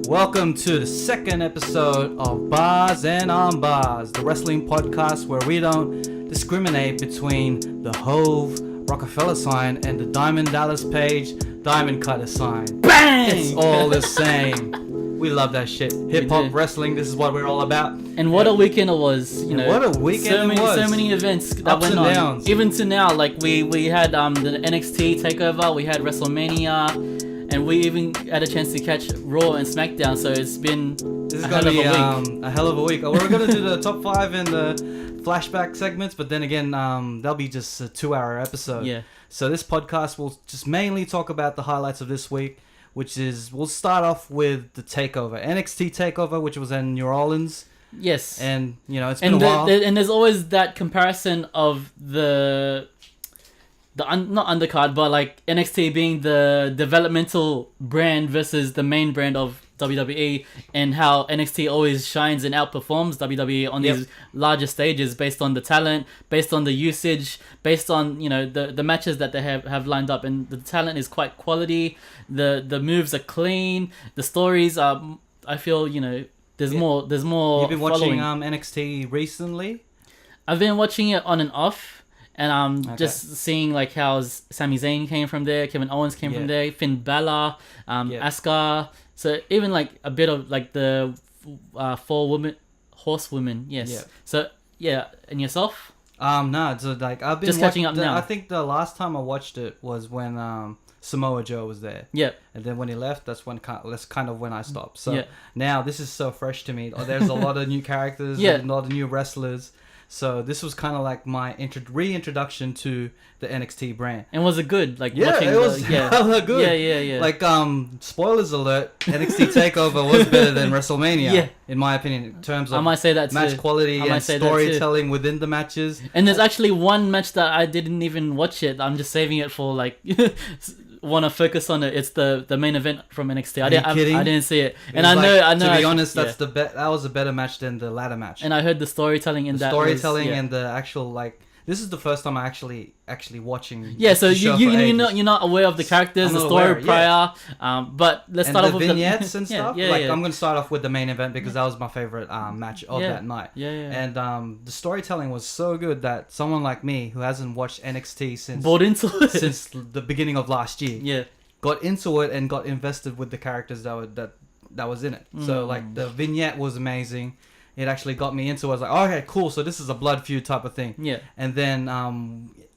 Welcome to the second episode of Bars and Armbars, the wrestling podcast where we don't discriminate between the Hove Rockefeller sign and the Diamond Dallas Page Diamond Cutter sign. Bang! It's all the same. We love that shit. Hip hop wrestling, this is what we're all about. And what a weekend it was, you know. What a weekend it was. So many events that Ups went and on. downs. Even to now, like we had the NXT takeover, we had WrestleMania, and we even had a chance to catch Raw and SmackDown. So it's been This is a going to be a hell of a week. We're going to do the top 5 and the flashback segments, but then again, that'll be just a 2-hour episode. Yeah. So this podcast will just mainly talk about the highlights of this week, which is, we'll start off with the takeover. NXT takeover, which was in New Orleans. Yes. And, you know, it's been a while. And there's always that comparison of not undercard, but like NXT being the developmental brand versus the main brand of WWE, and how NXT always shines and outperforms WWE on these larger stages based on the talent, based on the usage, based on, you know, the matches that they have lined up, and the talent is quite quality. The moves are clean. The stories are, I feel, you know, there's more. You've been watching following. NXT recently? I've been watching it on and off. And just seeing like how Sami Zayn came from there, Kevin Owens came from there, Finn Balor, Asuka. So even like a bit of like the 4 horsewomen. Yes. Yeah. So yeah, and yourself? No, so like I've been just catching up now. I think the last time I watched it was when Samoa Joe was there. Yeah. And then when he left, that's kind of when I stopped. So now this is so fresh to me. There's a lot of new characters, a lot of new wrestlers. So this was kind of like my reintroduction to the NXT brand. And was it good? Like watching it was hella good. Yeah. Like spoilers alert, NXT Takeover was better than WrestleMania, in my opinion, in terms of I might say that match too. quality and storytelling within the matches. And there's actually one match that I didn't even watch it. I'm just saving it for like want to focus on it. It's the main event from NXT. I didn't see it, and I know. To be honest, that's that was a better match than the ladder match. And I heard the storytelling in that. Storytelling and the actual like. This is the first time I actually watching. Yeah, so you're not aware of the characters, the story prior. But let's start off with the vignettes and stuff. I'm gonna start off with the main event because that was my favorite match of that night. Yeah. And the storytelling was so good that someone like me who hasn't watched NXT since bought into it since the beginning of last year, got into it and got invested with the characters that was in it. So like the vignette was amazing. It actually got me into it. I was like, oh, okay, cool. So this is a blood feud type of thing. Yeah. And then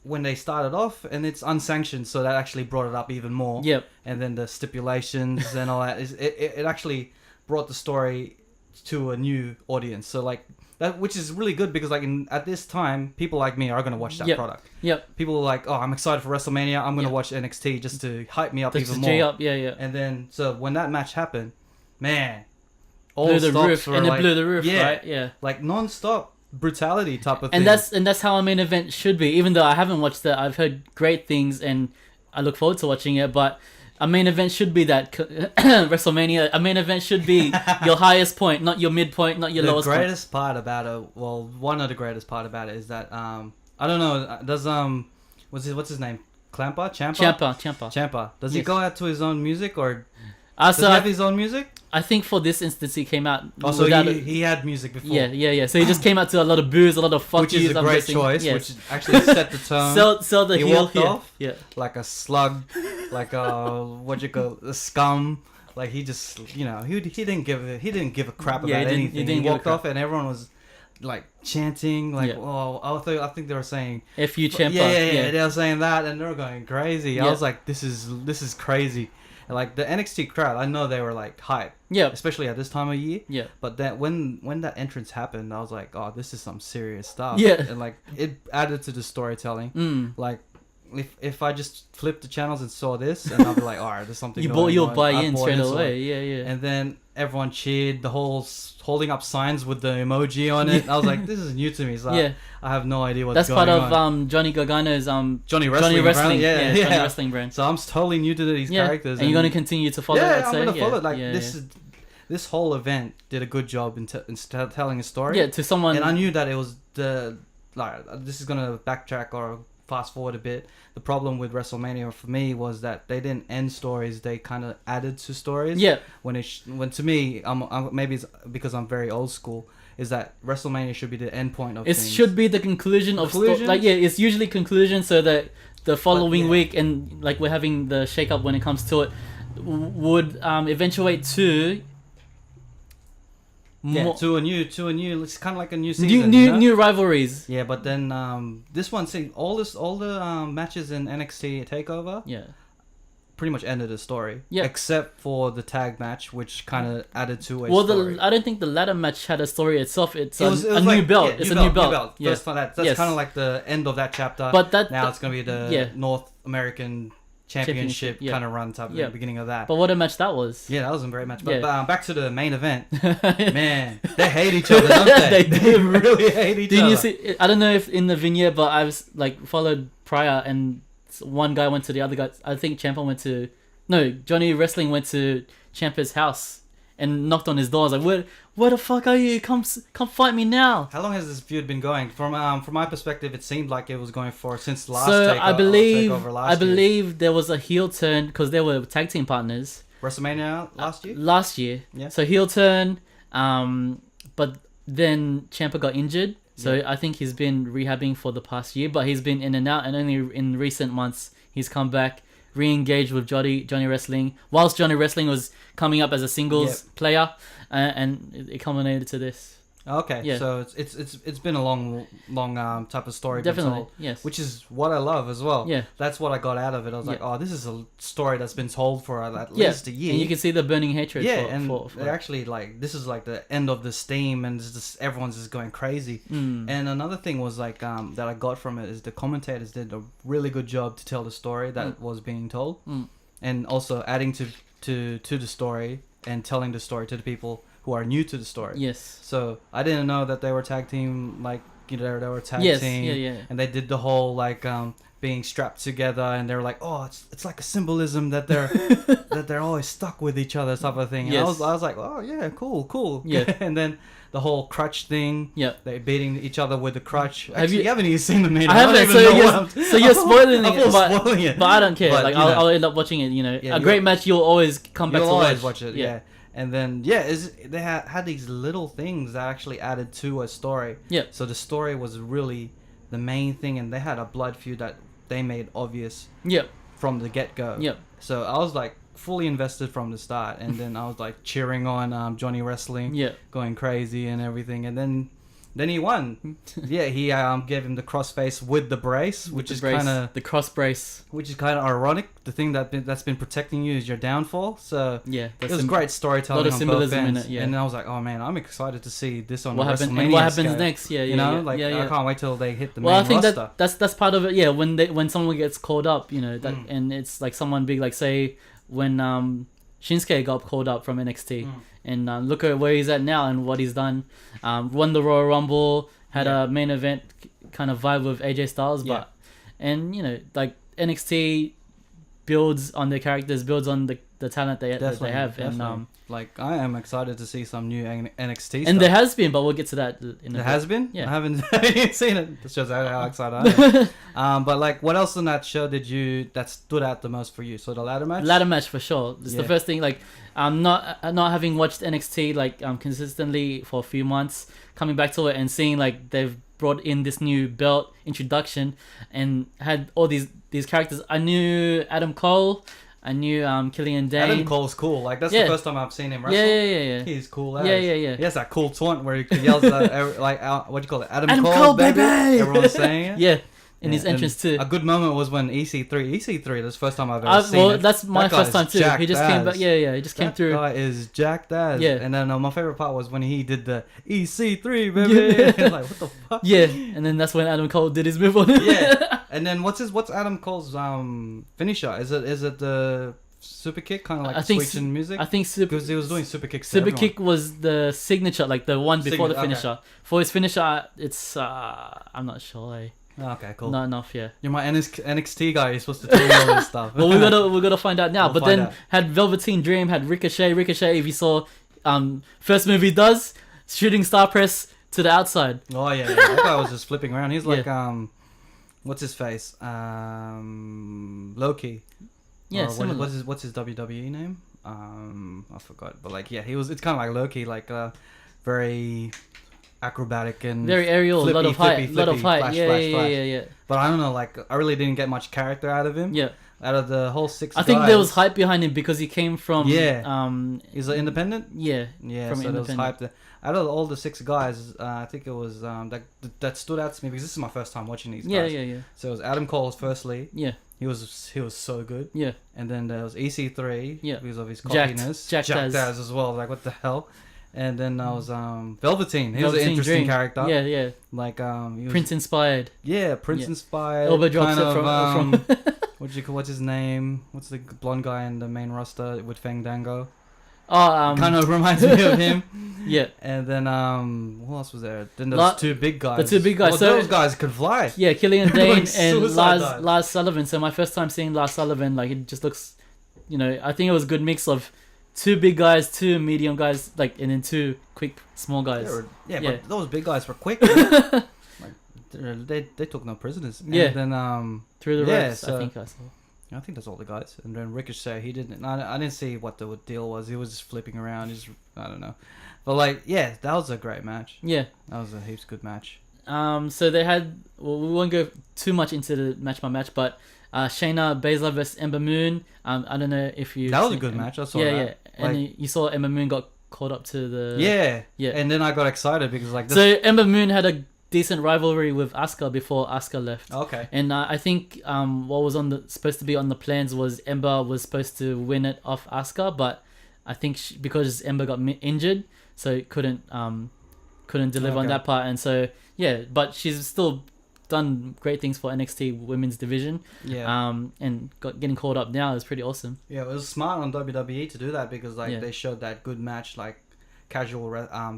when they started off, and it's unsanctioned, so that actually brought it up even more. Yep. And then the stipulations and all that, it actually brought the story to a new audience. So like that, which is really good because like at this time, people like me are going to watch that product. Yep. People are like, oh, I'm excited for WrestleMania. I'm going to watch NXT just to hype me up even more. G up. Yeah. And then so when that match happened, man. Blew the roof, and it blew the roof, right? Yeah, like non-stop brutality type of thing. And that's how a main event should be. Even though I haven't watched it, I've heard great things, and I look forward to watching it. But a main event should be that WrestleMania. A main event should be your highest point, not your midpoint, not your lowest point. The greatest part about it, well, one of the greatest part about it is that I don't know. Does what's his name? Ciampa. Does he go out to his own music or? Does he have his own music? I think for this instance he came out. Also, he had music before. Yeah. So he just came out to a lot of boos, a lot of fuck which is a great choice. Yes. Which actually set the tone. Sell the he heel. Walked off like a slug, like a scum. Like he just, you know, he didn't give a crap about anything. He walked off, and everyone was like chanting, like, oh, I think they were saying "F you, Ciampa." Yeah. They were saying that, and they were going crazy. I was like, this is crazy. Like the NXT crowd, I know they were like hype. Yeah. Especially at this time of year. Yeah. But that when that entrance happened, I was like, oh, this is some serious stuff. Yeah. And like it added to the storytelling. Like if I just flipped the channels and saw this, and I'll be like, all right, there's something. You'll buy in straight away. Yeah. And then everyone cheered. The whole holding up signs with the emoji on it. I was like, this is new to me. So I have no idea what's going on. That's part of Johnny Gargano's Johnny Wrestling brand. Johnny Wrestling brand. So I'm totally new to these characters. And you're going to continue to follow. Yeah, I'm going to follow it. Like this whole event did a good job in telling a story. Yeah, to someone. And I knew that it was this is going to backtrack or fast forward a bit. The problem with WrestleMania for me was that they didn't end stories; they kind of added to stories. Yeah. When to me, maybe it's because I'm very old school. Is that WrestleMania should be the end point of things. Should be the conclusion of it's usually conclusion, so that the following week, and like we're having the shake-up when it comes to it, would eventuate to to a new. It's kind of like a new season. New rivalries. Yeah, but then this one, all the matches in NXT Takeover. Yeah. Pretty much ended the story. Yeah. Except for the tag match, which kind of added to a story. I don't think the ladder match had a story itself. It was a new belt. It's a new belt. Yeah. That's kind of like the end of that chapter. But now it's going to be the North American Championship kind of run type of the beginning of that. But what a match that was. Yeah, that was a great match. But back to the main event. Man, they hate each other, don't they? They really hate each other. Didn't you see? I don't know if in the vignette, but I was like followed prior, and one guy went to the other guy. I think Johnny Wrestling went to Ciampa's house and knocked on his door. I was like, where the fuck are you? Come fight me now. How long has this feud been going? From my perspective, it seemed like it was going for since last takeover. I believe there was a heel turn because they were tag team partners. WrestleMania last year. Last year, yeah. So heel turn, but then Ciampa got injured. So I think he's been rehabbing for the past year, but he's been in and out, and only in recent months he's come back, re-engaged with Johnny Wrestling, whilst Johnny Wrestling was coming up as a singles player, and it culminated to this. Okay, yeah. So it's been a long type of story. Definitely, yes. Which is what I love as well. Yeah. That's what I got out of it. I was like, oh, this is a story that's been told for at least a year. And you can see the burning hatred. Yeah, for they're actually like, this is like the end of the steam, and everyone's just going crazy. And another thing was like that I got from it is the commentators did a really good job to tell the story that was being told, and also adding to the story and telling the story to the people who are new to the story. Yes. So I didn't know that they were tag team, like, you know, they were tag team. Yeah. And they did the whole like being strapped together, and they were like, oh, it's like a symbolism that they're that they're always stuck with each other, type of thing. And I was like, oh yeah, cool. Yeah. And then the whole crutch thing. Yeah. They beating each other with the crutch. Actually, you haven't even seen the main event. I haven't. So you're spoiling it. But I don't care. But, like I'll end up watching it. You know, a great match you'll always come back to watch. You'll always watch it. Yeah. And then they had these little things that actually added to a story. Yeah. So the story was really the main thing, and they had a blood feud that they made obvious. Yep. From the get go. Yep. So I was like fully invested from the start, and then I was like cheering on Johnny Wrestling. Yeah. Going crazy and everything, and then he won. Yeah, he gave him the crossface with the brace, which is kind of the cross brace, which is kind of ironic. The thing that's been protecting you is your downfall. So yeah, it was great storytelling. A lot of symbolism in it. Yeah, and I was like, oh man, I'm excited to see this on what WrestleMania. And what happens next? Yeah, you know, like I can't wait till they hit the main roster. Well, I think that's part of it. Yeah, when someone gets called up, you know, that and it's like someone big, like say when Shinsuke got called up from NXT. And look at where he's at now and what he's done. Won the Royal Rumble, had a main event kind of vibe with AJ Styles, and you know, like NXT builds on their characters, builds on the talent that they have, and like I am excited to see some new NXT and stuff. there has been, but we'll get to that in a bit. There has been? Yeah. I haven't seen it. That shows how excited I am. But like, what else on that show that stood out the most for you? So the ladder match? Ladder match for sure. It's the first thing, like, not having watched NXT like consistently for a few months, coming back to it and seeing like they've brought in this new belt introduction and had all these characters. I knew Adam Cole. I knew Killian Dane. Adam Cole's cool. Like that's the first time I've seen him wrestle. Yeah. He's cool. Yeah. He has that cool taunt where he yells at like what do you call it? Adam Cole, baby. Everyone's saying it. Yeah. In his entrance too. A good moment was when EC3. That's the first time I've ever seen it. Well, that's my first time too. He just came back. Yeah. He just came through. That guy is jacked as. Yeah. And then my favorite part was when he did the EC3, baby. Yeah. Like what the fuck? Yeah. And then that's when Adam Cole did his move on him. Yeah. And then what's Adam Cole's finisher? Is it the super kick, kind of like switching music? I think because he was doing super kicks. Super kick was the signature, like the one before the finisher. Okay. For his finisher, it's I'm not sure. Okay, cool. Not enough, yeah. You're my NXT guy. You're supposed to tell me all this stuff. Well, we're gonna find out now. But then had Velveteen Dream, had Ricochet. Ricochet, if you saw, first move he does, shooting star press to the outside. Oh yeah. That guy was just flipping around. He's like what's his face? Loki. Yeah, what's his WWE name? I forgot. But like, yeah, it's kind of like Loki, like very acrobatic and very aerial, a lot of height, flash, yeah. But I don't know, like I really didn't get much character out of him. Yeah. Out of the whole 6 I think there was hype behind him because he came from he's an independent. Yeah. From so there was hype there. Out of all the 6 guys, I think it was that stood out to me because this is my first time watching these guys. Yeah. So it was Adam Cole firstly. Yeah. He was so good. Yeah. And then there was EC3. Yeah. Because of his cockiness. Jack Daz as well. Like what the hell. And then I was Velveteen. He was an interesting character. Yeah. Like he was, Prince inspired. Yeah, Prince inspired. Elbow drops it from what's his name? What's the blonde guy in the main roster with Fandango? Oh, kind of reminds me of him. Yeah. And then who else was there? Then those 2 big guys. The 2 big guys. Well, so those guys could fly. Yeah, Killian Dane and Lars Sullivan. So my first time seeing Lars Sullivan, like it just looks, I think it was a good mix of 2 big guys, 2 medium guys, like, and then 2 quick small guys. But those big guys were quick. Like they took no prisoners. Yeah. And then through the ropes, so, I think I saw. I think that's all the guys. And then Ricochet, he didn't. I didn't see what the deal was. He was just flipping around. I don't know. But like, yeah, that was a great match. Yeah, that was a heaps good match. So they had. Well, we won't go too much into the match by match, but Shayna Baszler versus Ember Moon. I don't know if you. That was a good match. I saw that. Yeah, and you saw Ember Moon got caught up to the. Yeah. And then I got excited because like. So Ember Moon had a decent rivalry with Asuka before Asuka left. Okay. And I think what was supposed to be on the plans was Ember was supposed to win it off Asuka, but I think because Ember got injured, so couldn't deliver on that part, and so but she's still done great things for NXT Women's Division. Yeah. And getting called up now is pretty awesome. Yeah, it was smart on WWE to do that because they showed that good match, like casual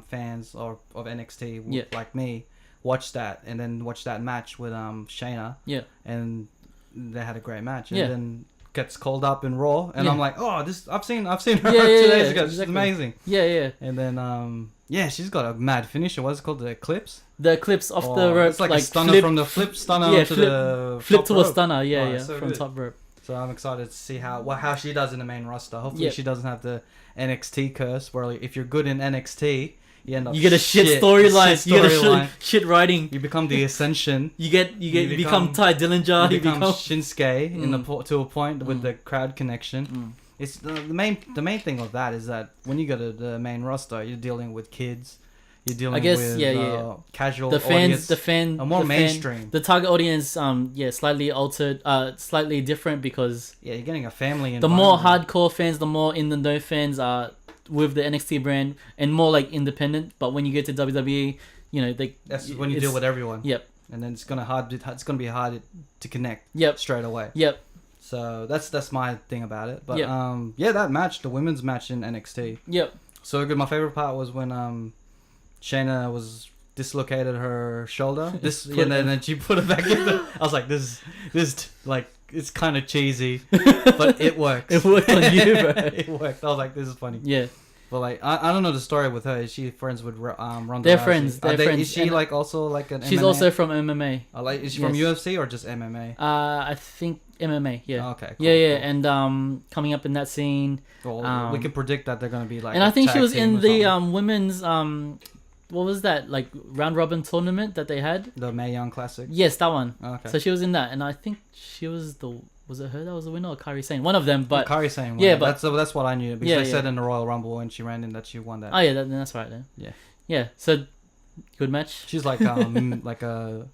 fans of NXT like me. Watch that and then watch that match with Shayna. Yeah. And they had a great match. And then gets called up in Raw and I'm like, oh, this I've seen her 2 days ago. She's amazing. Yeah. And then she's got a mad finisher. What's it called? The Eclipse? The Eclipse off the rope. It's like a stunner from the flip stunner to the flip to rope. a stunner, So from good. top rope. So I'm excited to see how she does in the main roster. Hopefully she doesn't have the NXT curse where like, if you're good in NXT, you end up. You get a shit storyline. You get a shit writing. You become the Ascension. you become Ty Dillinger. You become Shinsuke to a point with the crowd connection. It's the main thing of that is that when you go to the main roster, you're dealing with kids. You're dealing with casual audience. More mainstream. The target audience, slightly altered, slightly different because you're getting a family. The more hardcore fans, the more in the know fans are with the NXT brand and more like independent. But when you get to WWE, that's when you deal with everyone. Yep. And then it's gonna be hard to connect. Yep. Straight away. Yep. So that's my thing about it. But that match, the women's match in NXT. Yep. So good. My favorite part was when Shayna was dislocated her shoulder. And then she put it back in. I was like, this like it's kind of cheesy, but it works. It worked on you, bro. It worked. I was like, this is funny. Yeah. But like, I don't know the story with her. Is she friends with Ronda They're Rousey? friends. They're friends. Is she like also like an? She's MMA? also from MMA. Is she from UFC or just MMA? I think MMA. Yeah. Okay. Cool, cool. And coming up in that scene. Well, we can predict that they're gonna be like. And I think she was in the women's what was that, like, round robin tournament that they had? The Mae Young Classic. Yes, that one. Okay. So she was in that, and I think she was was it her that was the winner or Kairi Sane? One of them, but Kairi Sane. Yeah, but that's what I knew because they said in the Royal Rumble when she ran in that she won that. Oh yeah, that's right then. Yeah. Yeah. So good match. She's like like a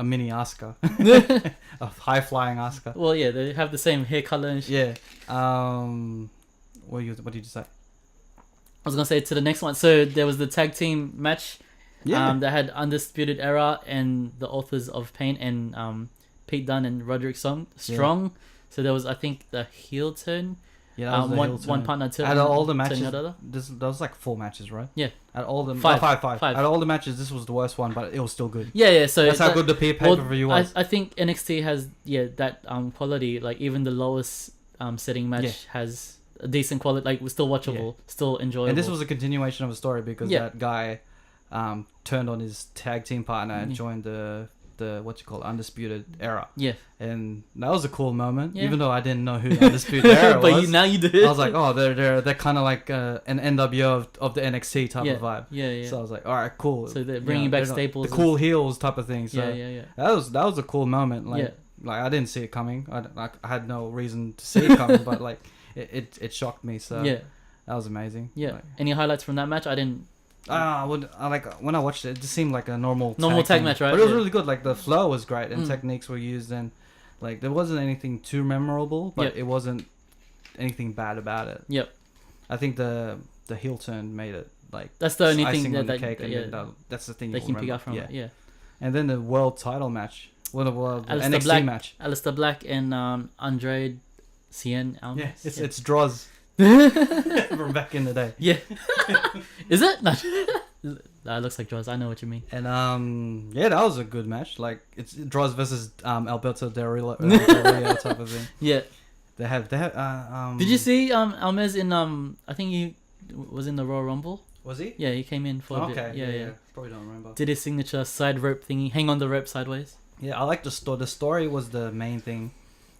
mini Asuka, a high flying Asuka. Well, yeah, they have the same hair color and shit. Yeah. What did you say? I was gonna say to the next one. So there was the tag team match. Yeah. That had Undisputed Era and the Authors of Pain and Pete Dunne and Roderick Strong. Yeah. So there was, I think, the heel turn. Yeah, that was the heel turn. One partner turn. Out of all the matches, there was like 4 matches, right? Yeah. Out of all the five. Out of all the matches, this was the worst one, but it was still good. Yeah. So that's how good the pay-per-view was. I think NXT has that quality. Like even the lowest setting match has a decent quality, like was still watchable, still enjoyable. And this was a continuation of a story because that guy turned on his tag team partner and joined the the Undisputed Era. Yeah. And that was a cool moment, even though I didn't know who the Undisputed Era was. But now you do. I was like, oh, they're kind of like an NWO of the NXT type of vibe. Yeah. So I was like, all right, cool. So they're bringing back staples. The cool heels type of thing. So yeah. That was a cool moment. Like I didn't see it coming. I had no reason to see it coming, but like it shocked me. So that was amazing. Yeah. Like, any highlights from that match? I didn't. When I watched it, it just seemed like a normal tag match, right? But it was really good. Like the flow was great and techniques were used, and like there wasn't anything too memorable, but it wasn't anything bad about it. Yep. I think the heel turn made it like that's the only thing that's the thing they can pick up from it. Yeah. And then the world title match, the NXT Black, match, Aleister Black and Andrade Cien Almas. Yeah, it's Droz. From back in the day. Yeah. Is it? No. That looks like Droz. I know what you mean. And that was a good match. Like it's Droz versus Alberto Del Rio type of thing. Yeah. They have Did you see Almas in I think he was in the Royal Rumble? Was he? Yeah, he came in for a bit. Okay. Yeah. Probably don't remember. Did his signature side rope thingy, hang on the rope sideways. Yeah, I like the story. The story was the main thing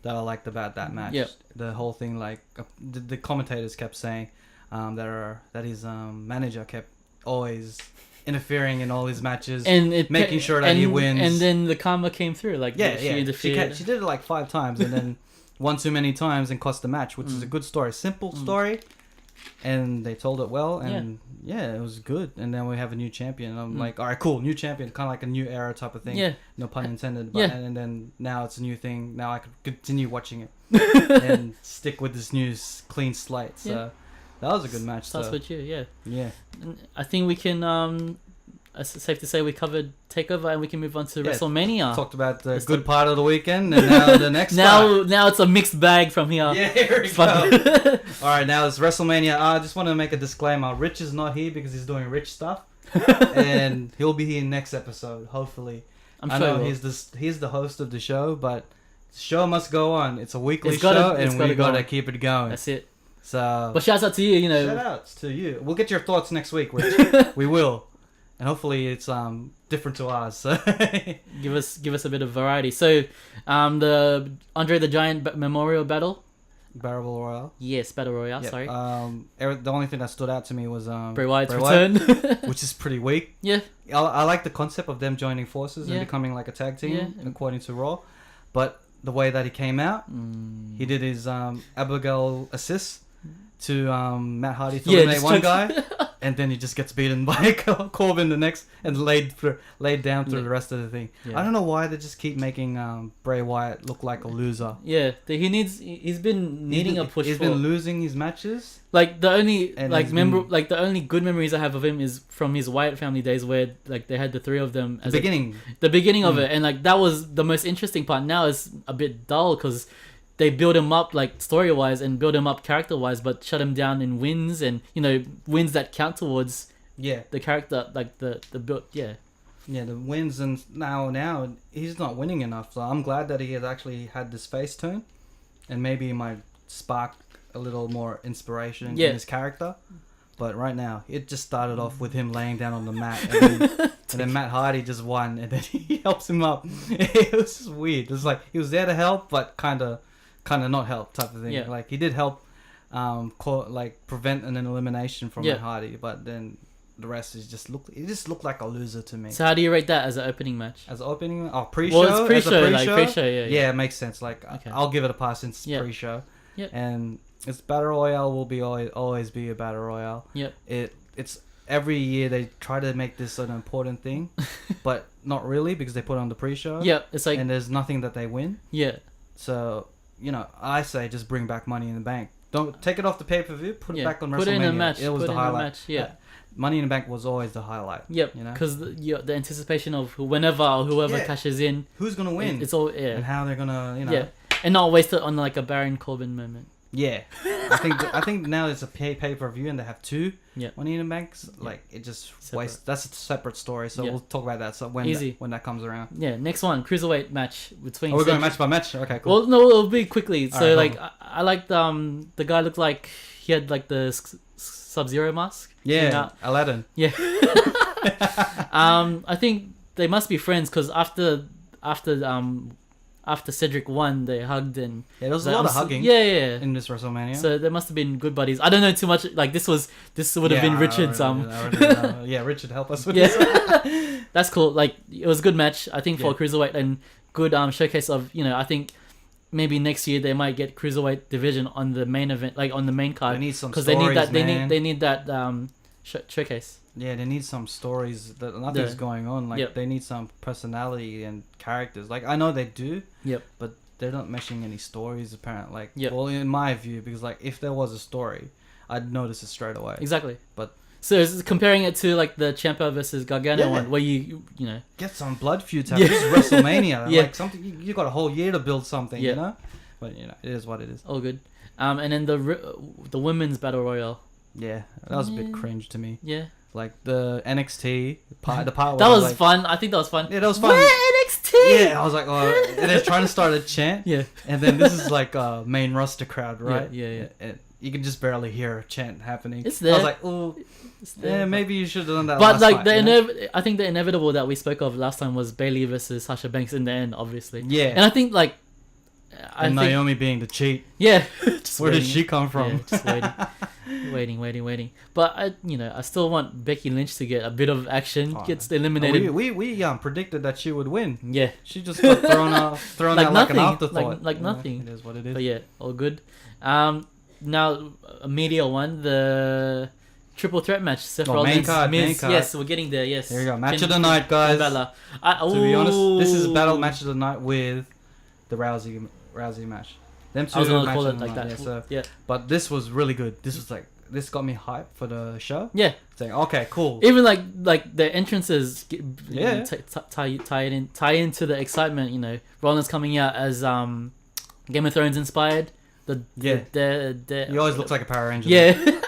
that I liked about that match. Yep. The whole thing, like the commentators kept saying that his manager kept always interfering in all his matches and making sure that he wins. And then the karma came through. Like she interfered. She did it like 5 times, and then one too many times and cost the match, which is a good story, simple story, and they told it well, and it was good. And then we have a new champion. And I'm like, all right, cool, new champion, kind of like a new era type of thing. Yeah. No pun intended. But, and then now it's a new thing. Now I can continue watching it and stick with this new clean slate. So that was a good match. Starts with you, Yeah. I think we can. It's safe to say we covered Takeover, and we can move on to WrestleMania. Talked about the good part of the weekend, and now the next part. Now it's a mixed bag from here. Yeah, here we go. All right, now it's WrestleMania. I just want to make a disclaimer. Rich is not here because he's doing rich stuff, and he'll be here next episode, hopefully. I know he's the host of the show, but the show must go on. It's a weekly show, and we got to keep it going. That's it. So, but shouts out to you, Shout outs to you. We'll get your thoughts next week, Rich. We will. And hopefully it's different to ours. So give us a bit of variety. So the Andre the Giant Memorial Battle Royale. Yes, Battle Royale. Yep. Sorry. The only thing that stood out to me was Bray Wyatt's return, which is pretty weak. Yeah. I like the concept of them joining forces and becoming like a tag team, according to Raw, but the way that he came out, he did his Abigail assist to Matt Hardy to eliminate one guy. And then he just gets beaten by Corbin the next, and laid down through the rest of the thing. Yeah. I don't know why they just keep making Bray Wyatt look like a loser. Yeah, he's been needing a push. He's been losing his matches. Like the only the only good memories I have of him is from his Wyatt family days, where like they had the 3 of them. The beginning of it, and like that was the most interesting part. Now it's a bit dull because they build him up like story wise and build him up character wise, but shut him down in wins and wins that count towards the character, like the build the wins. And now he's not winning enough, so I'm glad that he has actually had this face turn, and maybe it might spark a little more inspiration in his character. But right now it just started off with him laying down on the mat, and then Matt Hardy just won, and then he helps him up. It was just weird. It was like he was there to help, but kind of not help type of thing. Yeah. Like he did help prevent an elimination from Matt Hardy, but then the rest is just looked like a loser to me. So how do you rate that as an opening match? As an opening, pre-show? Well, it's pre-show, Yeah, it makes sense. Like I'll give it a pass since it's pre-show. Yep. And it's Battle Royale will be always be a Battle Royale. Yep. It's every year they try to make this an important thing, but not really because they put on the pre-show. Yeah, it's like, and there's nothing that they win. Yeah. So I say just bring back Money in the Bank. Don't take it off the pay-per-view. Put it back on WrestleMania. Put it in a match. It was the highlight. Yeah. Money in the Bank was always the highlight. Yep. Because the anticipation of whoever cashes in. Who's gonna win? It's all and how they're gonna and not waste it on like a Baron Corbin moment. Yeah, I think now it's a pay-per-view and they have 2 Money in the Banks. Like it just wastes. That's a separate story. So we'll talk about that. So when that comes around. Yeah, next one, cruiserweight match between. We're going match by match. Okay, cool. Well, no, it'll be quickly. So I liked the guy looked like he had like the Sub-Zero mask. Yeah, Aladdin. Yeah. I think they must be friends because after after Cedric won, they hugged and there was a lot of hugging. Yeah. In this WrestleMania. So they must have been good buddies. I don't know too much. Like this would have been Richard's. Yeah, Richard, help us with this. That's cool. Like it was a good match. I think for Cruiserweight and good showcase of I think. Maybe next year they might get Cruiserweight division on the main event, like on the main card. They need some stories, they need that showcase. Yeah, they need some stories that nothing's going on. Like they need some personality and characters. Like I know they do. Yep. But they're not meshing any stories apparently. Like well, in my view, because like if there was a story, I'd notice it straight away. Exactly. But so comparing it to like the Ciampa versus Gargano one, where you know get some blood feuds. This is WrestleMania. Like something you got a whole year to build something. You know, but it is what it is. All good. And then the women's battle royale. Yeah, that was a bit cringe to me. Yeah. Like the NXT part. That was fun. I think that was fun. Yeah, that was fun. Where NXT? Yeah, I was like, oh, and they're trying to start a chant. Yeah. And then this is like a main roster crowd, right? Yeah. And you can just barely hear a chant happening. It's there. I was like, oh, yeah, maybe you should have done that. But like fight, I think the inevitable that we spoke of last time was Bayley versus Sasha Banks in the end, obviously. Yeah. And I think like. Naomi being the cheat. Yeah. Where did she come from? Yeah, just waiting. But I still want Becky Lynch to get a bit of action. Gets eliminated. We predicted that she would win. Yeah. She just got thrown out like an afterthought. Like nothing. It is what it is. But yeah, all good. Now a media one, the triple threat match. Seth Rollins, Miz. Yes, we're getting there. Yes. Here we go. Match of the night, guys. To be honest, this is battle match of the night with the Rousey match. Them two I was gonna matches call it of the like night, that. Yeah, but this was really good. This got me hyped for the show. Yeah. Saying, okay, cool. Even like the entrances, tie into the excitement. Rollins coming out as Game of Thrones inspired. He always looks like a Power Ranger. Yeah.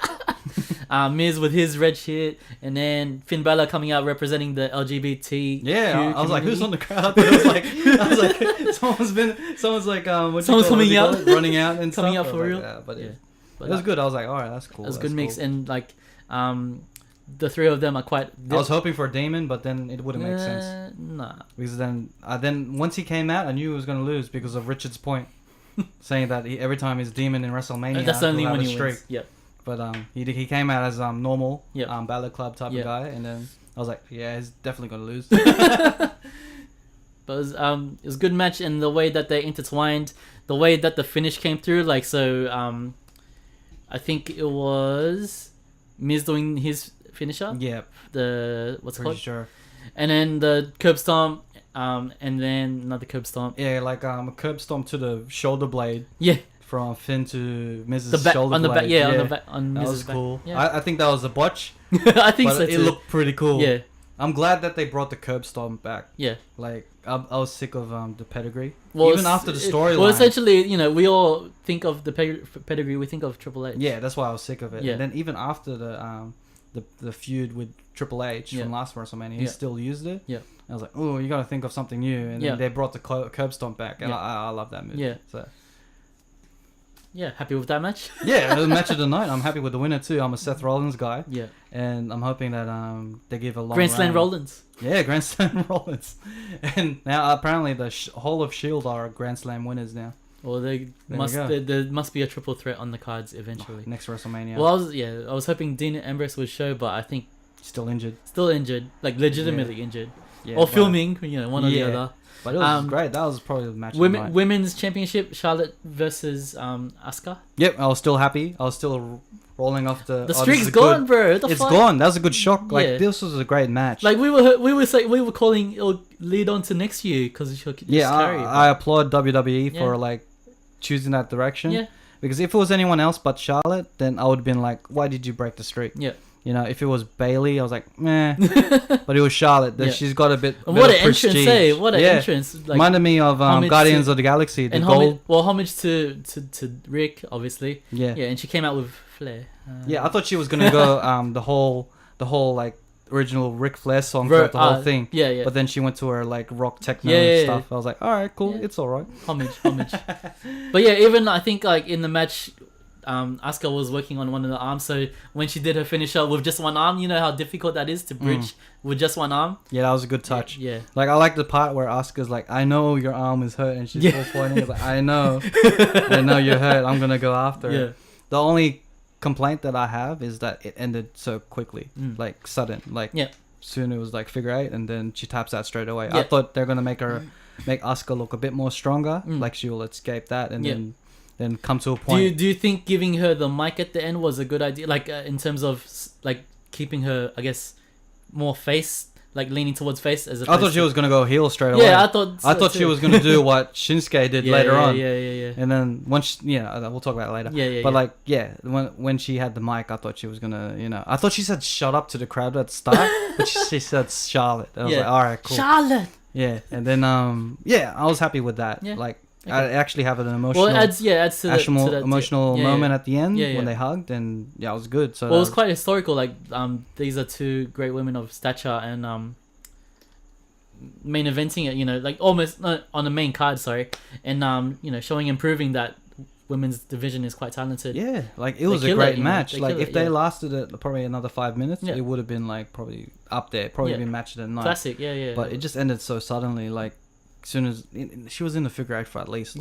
Miz with his red shit, and then Finn Balor coming out representing the LGBT. Yeah, I was like, who's on the crowd? I was like, someone's coming out, running out and coming stuff. out for real. Yeah, but it was good. I was like, all right, that's cool. It was a good mix, and like, the three of them are quite. I was hoping for a Damon, but then it wouldn't make sense. Nah. Because then once he came out, I knew he was gonna lose because of Richard's point, saying that every time he's Demon in WrestleMania, that's the only one he wins. Yep. But he came out as normal, Balor Club type of guy, and then I was like, yeah, he's definitely gonna lose. But it was a good match, and the way that they intertwined, the way that the finish came through, like so. I think it was Miz doing his finisher. Yeah. What's it Pretty called? sure. And then the curb stomp, and then another curb stomp. Yeah, like a curb stomp to the shoulder blade. Yeah. From Finn to Mrs. shoulder on the blade. back. Yeah, on the back. On that Mrs. was cool. Back. Yeah. I think that was a botch. I think so too. It looked pretty cool. Yeah. I'm glad that they brought the curb stomp back. Yeah. Like I was sick of the pedigree. Well, even after the storyline. Well, essentially, we all think of the pedigree. We think of Triple H. Yeah, that's why I was sick of it. Yeah. And then even after the feud with Triple H from last WrestleMania, he still used it. Yeah. I was like, oh, you got to think of something new. And then they brought the curb stomp back, and I love that move. Yeah. So. Yeah, happy with that match. Yeah, the match of the night. I'm happy with the winner too. I'm a Seth Rollins guy. Yeah. And I'm hoping that they give a long Grand Slam Rollins. Yeah, Grand Slam Rollins. And now apparently the whole of Shield are Grand Slam winners now. Well, there must be a triple threat on the cards eventually. Next WrestleMania. Well, I was hoping Dean Ambrose would show, but I think still injured, like legitimately injured, yeah, or filming, one or the other. But it was great. That was probably the match. Women's Championship: Charlotte versus Asuka. Yep, I was still happy. I was still rolling off the. The streak's gone, bro. It's gone. That was a good shock. Like this was a great match. Like we were calling it'll lead on to next year because she'll carry. I applaud WWE for like choosing that direction. Yeah. Because if it was anyone else but Charlotte, then I would have been like, why did you break the streak? Yeah. If it was Bailey, I was like, meh. But it was Charlotte. She's got a bit. What an entrance! What an entrance! Like, reminded me of Guardians of the Galaxy. The gold. Homage to Rick, obviously. Yeah. Yeah, and she came out with Flair. I thought she was gonna go the whole like original Ric Flair song throughout the whole thing. Yeah, yeah. But then she went to her like rock techno and stuff. Yeah. I was like, all right, cool, it's all right. Homage. But yeah, even I think like in the match. Asuka was working on one of the arms, so when she did her finisher with just one arm, you know how difficult that is to bridge with just one arm. Yeah, that was a good touch. Yeah. Like I like the part where Asuka's like, I know your arm is hurt, and she's full pointing. Like, I know you're hurt. I'm gonna go after it. The only complaint that I have is that it ended so quickly, like sudden. Like soon it was like figure eight, and then she taps out straight away. I thought they're gonna make Asuka look a bit more stronger, like she will escape that, and then come to a point. Do you think giving her the mic at the end was a good idea? Like in terms of like keeping her, I guess, more face, like leaning towards face as. I thought she was gonna go heel straight away. Yeah, I thought she was gonna do what Shinsuke did later on. Yeah. And then once, we'll talk about it later. Yeah. But when she had the mic, I thought she was gonna, I thought she said "shut up" to the crowd at the start, but she said Charlotte. And I was like, all right, cool. Charlotte. Yeah, and then I was happy with that. Yeah. Like I actually have an emotional. Well, it adds to that emotional moment at the end when they hugged, and it was good. So it was quite historical. Like these are two great women of stature, and main eventing it. Like almost on the main card. Sorry, and showing and proving that women's division is quite talented. Yeah, like it was a great match. Like if they lasted it probably another 5 minutes, it would have been like probably up there. Probably been match of the night. Classic. Yeah. But it just ended so suddenly. Like as soon as she was in the figure eight for at least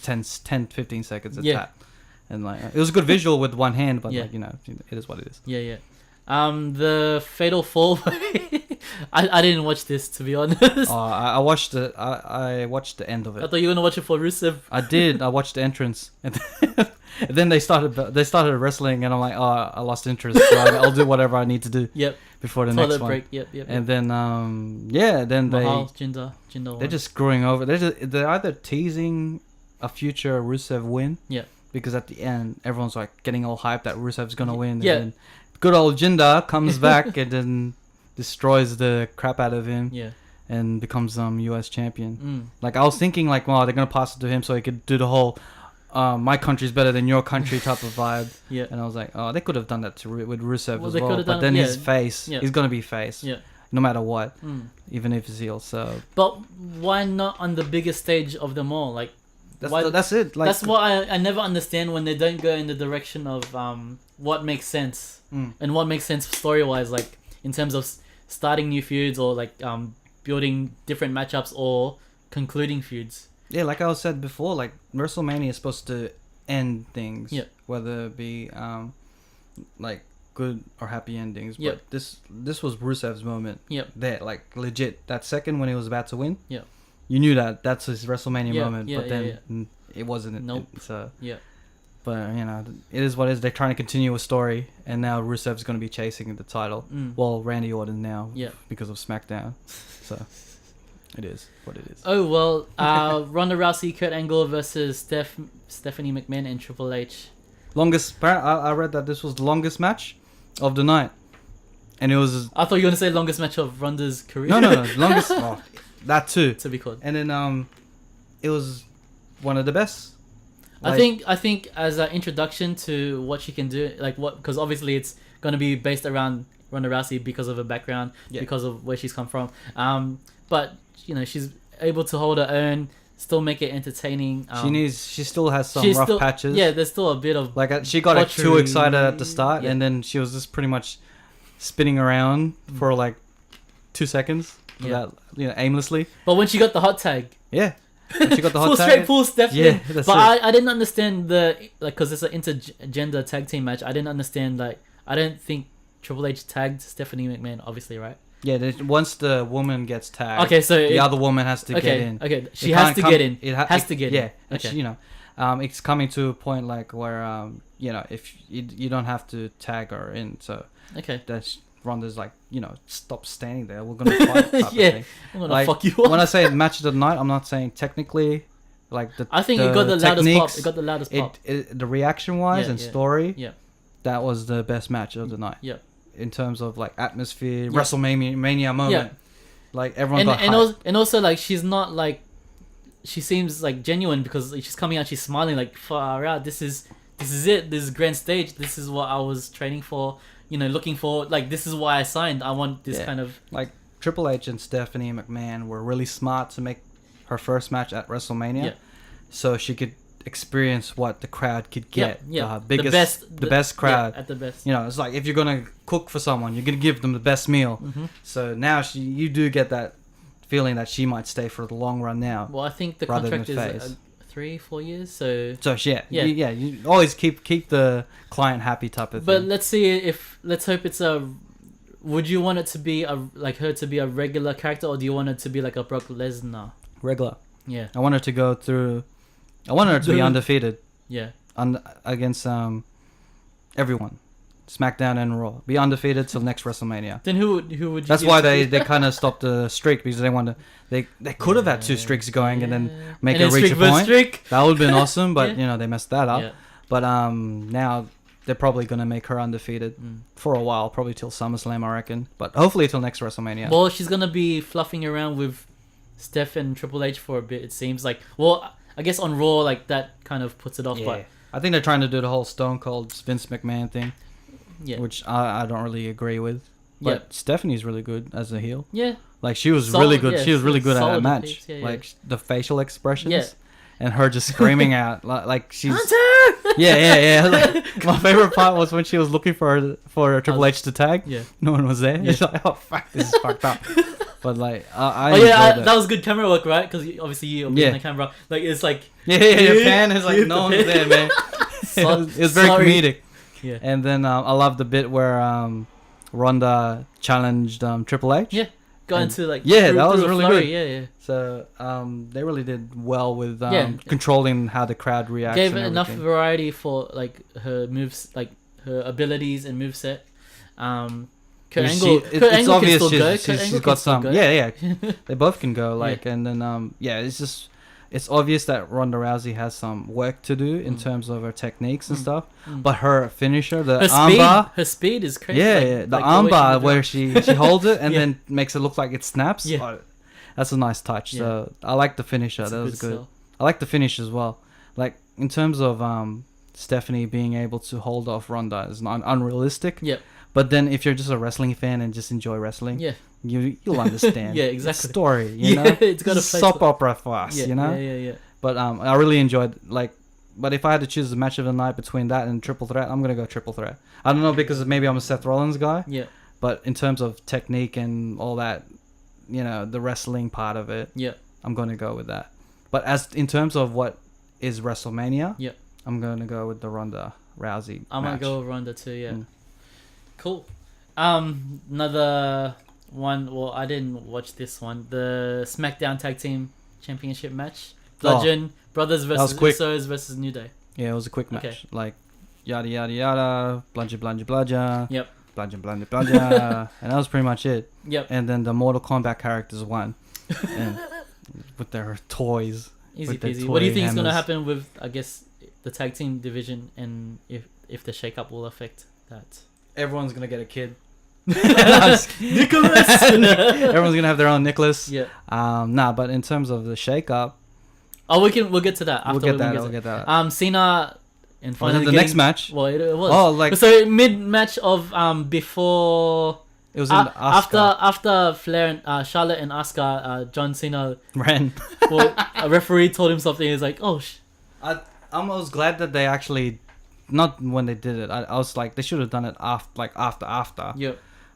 10, 15 seconds at tap. And like it was a good visual with one hand, but like it is what it is. Yeah. The fatal fall. I didn't watch this, to be honest. I watched it. I watched the end of it. I thought you were gonna watch it for Rusev. I did. I watched the entrance, and then they started wrestling, and I'm like, I lost interest. So I'll do whatever I need to do. Yep. Before the next one. Break. Yep. And then then Mahal, Jinder they're just screwing over. They're either teasing a future Rusev win. Yeah. Because at the end, everyone's like getting all hyped that Rusev's gonna win. Yeah. And then good old Jinder comes back and then destroys the crap out of him. Yeah. And becomes US champion. Like I was thinking like, they're gonna pass it to him so he could do the whole my country's better than your country type of vibe. Yeah. And I was like, they could have done that with Rusev as well. But then his face, he's gonna be face. Yeah. No matter what, even if it's heel. So. But why not on the biggest stage of them all? Like. That's it. Like, that's what I never understand when they don't go in the direction of what makes sense and what makes sense story wise, like in terms of starting new feuds or like building different matchups or concluding feuds. Yeah, like I said before, like WrestleMania is supposed to end things, whether it be like good or happy endings. But this was Rusev's moment. There, like legit, that second when he was about to win. You knew that's his WrestleMania moment, but then it wasn't. Nope. But it is what it is. They're trying to continue a story, and now Rusev's going to be chasing the title. Well, Randy Orton now, because of SmackDown. So it is what it is. Oh well, Ronda Rousey, Kurt Angle versus Stephanie McMahon and Triple H. Longest. I read that this was the longest match of the night, and it was. I thought you were gonna say longest match of Ronda's career. No, longest. That too. To be called. And then it was one of the best. Like, I think as an introduction to what she can do, like because obviously it's gonna be based around Ronda Rousey because of her background, because of where she's come from. But she's able to hold her own, still make it entertaining. She still has some rough patches. Yeah, there's still a bit of she got too excited at the start, and then she was just pretty much spinning around for like 2 seconds. Without, aimlessly. But when she got the hot tag, when she got the hot tag, full step. That's but I didn't understand because it's an intergender tag team match. I didn't understand I don't think Triple H tagged Stephanie McMahon, obviously, right? Yeah, once the woman gets tagged, okay, so the other woman has to get in. Okay, she has to get in. It has to get in. Yeah, okay. It's coming to a point where if you don't have to tag her in, so that's. Ronda's like, stop standing there. We're gonna fight. I'm gonna fuck you up. When I say match of the night, I'm not saying technically, I think it got the loudest pop. It got the loudest pop. The reaction wise and story. That was the best match of the night. Yeah. In terms of atmosphere, WrestleMania moment. Yeah. Like everyone got hyped. And also she's not she seems genuine because she's coming out, she's smiling far out. This is it. This is grand stage. This is what I was training for. Looking for, this is why I signed. I want this kind of... Triple H and Stephanie McMahon were really smart to make her first match at WrestleMania. Yeah. So she could experience what the crowd could get. Yeah. The best crowd. Yeah, at the best. You know, it's like if you're gonna cook for someone, you're gonna give them the best meal. Mm-hmm. So now you do get that feeling that she might stay for the long run now. Well, I think the contract is 3-4 years. So you always keep the client happy type of thing. But let's hope it's a. Would you want it to be her to be a regular character, or do you want it to be like a Brock Lesnar? Regular. Yeah. I want her to go through. I want her to be undefeated. Yeah. Against everyone, SmackDown and Raw. Be undefeated till next WrestleMania. Then who would you? That's why they kind of stopped the streak, because they wanted they could have had 2 streaks going and then make it reach a point. Streak. That would have been awesome, but they messed that up. Yeah. But now they're probably gonna make her undefeated for a while, probably till SummerSlam, I reckon. But hopefully till next WrestleMania. Well, she's gonna be fluffing around with Steph and Triple H for a bit. It seems like. Well, I guess on Raw, like that kind of puts it off. Yeah. But I think they're trying to do the whole Stone Cold Vince McMahon thing. Yeah. Which I don't really agree with. But Stephanie's really good as a heel. Yeah. Like she was really good. She was really good at that match. Like the facial expressions. Yeah. And her just screaming out like she's Hunter! Yeah. Like, my favorite part was when she was looking for Triple H to tag. Yeah. No one was there. It's like, oh fuck, this is fucked up. But like, that was good camera work, right? Because obviously you're being the camera. Like it's like your pan is like no one's there, man. It was very comedic. Yeah. And then I love the bit where Ronda challenged Triple H. Yeah. Got into like that was really flurry. good. Yeah. So they really did well with controlling how the crowd reacts. Gave it enough variety for like her moves, like her abilities and moveset. Kurt Angle it's obvious can she's got some. Go. Yeah. They both can go. And then it's obvious that Ronda Rousey has some work to do in terms of her techniques and stuff. But her finisher, the armbar, her speed is crazy. Yeah, the armbar where she holds it and then makes it look like it snaps. Yeah. Oh, that's a nice touch. Yeah. So I like the finisher. That was good. I like the finish as well. Like in terms of Stephanie being able to hold off Ronda is not unrealistic. Yep. But then if you're just a wrestling fan and just enjoy wrestling, you'll understand. Yeah, exactly. The story, you know? It's got a soap opera for us, you know? Yeah. But I really enjoyed but if I had to choose the match of the night between that and Triple Threat, I'm gonna go Triple Threat. I don't know, because maybe I'm a Seth Rollins guy. Yeah. But in terms of technique and all that, the wrestling part of it, I'm gonna go with that. But as in terms of what is WrestleMania, I'm gonna go with the Ronda Rousey. I'm gonna go with Ronda too. Yeah. Cool. Another one. Well, I didn't watch this one. The SmackDown Tag Team Championship match. Bludgeon Brothers versus Usos versus New Day. Yeah, it was a quick match. Okay. Like yada yada yada, bludgeon. Yep. Bludgeon, and that was pretty much it. Yep. And then the Mortal Kombat characters won, and with their toys. Easy peasy. What do you think is gonna happen with, I guess, the tag team division, and if the shake-up will affect that? Everyone's gonna get a kid. Nicholas. Everyone's gonna have their own Nicholas. Yeah. But in terms of the shake-up, we'll get to that. We'll get that. Cena. And finally the next match. Well, it was. Oh, like so mid match of before. It was after Flair and Charlotte and Asuka, John Cena ran. Well, a referee told him something. He's like, "Oh." I was glad that they actually, not when they did it. I was like, they should have done it after. Yeah.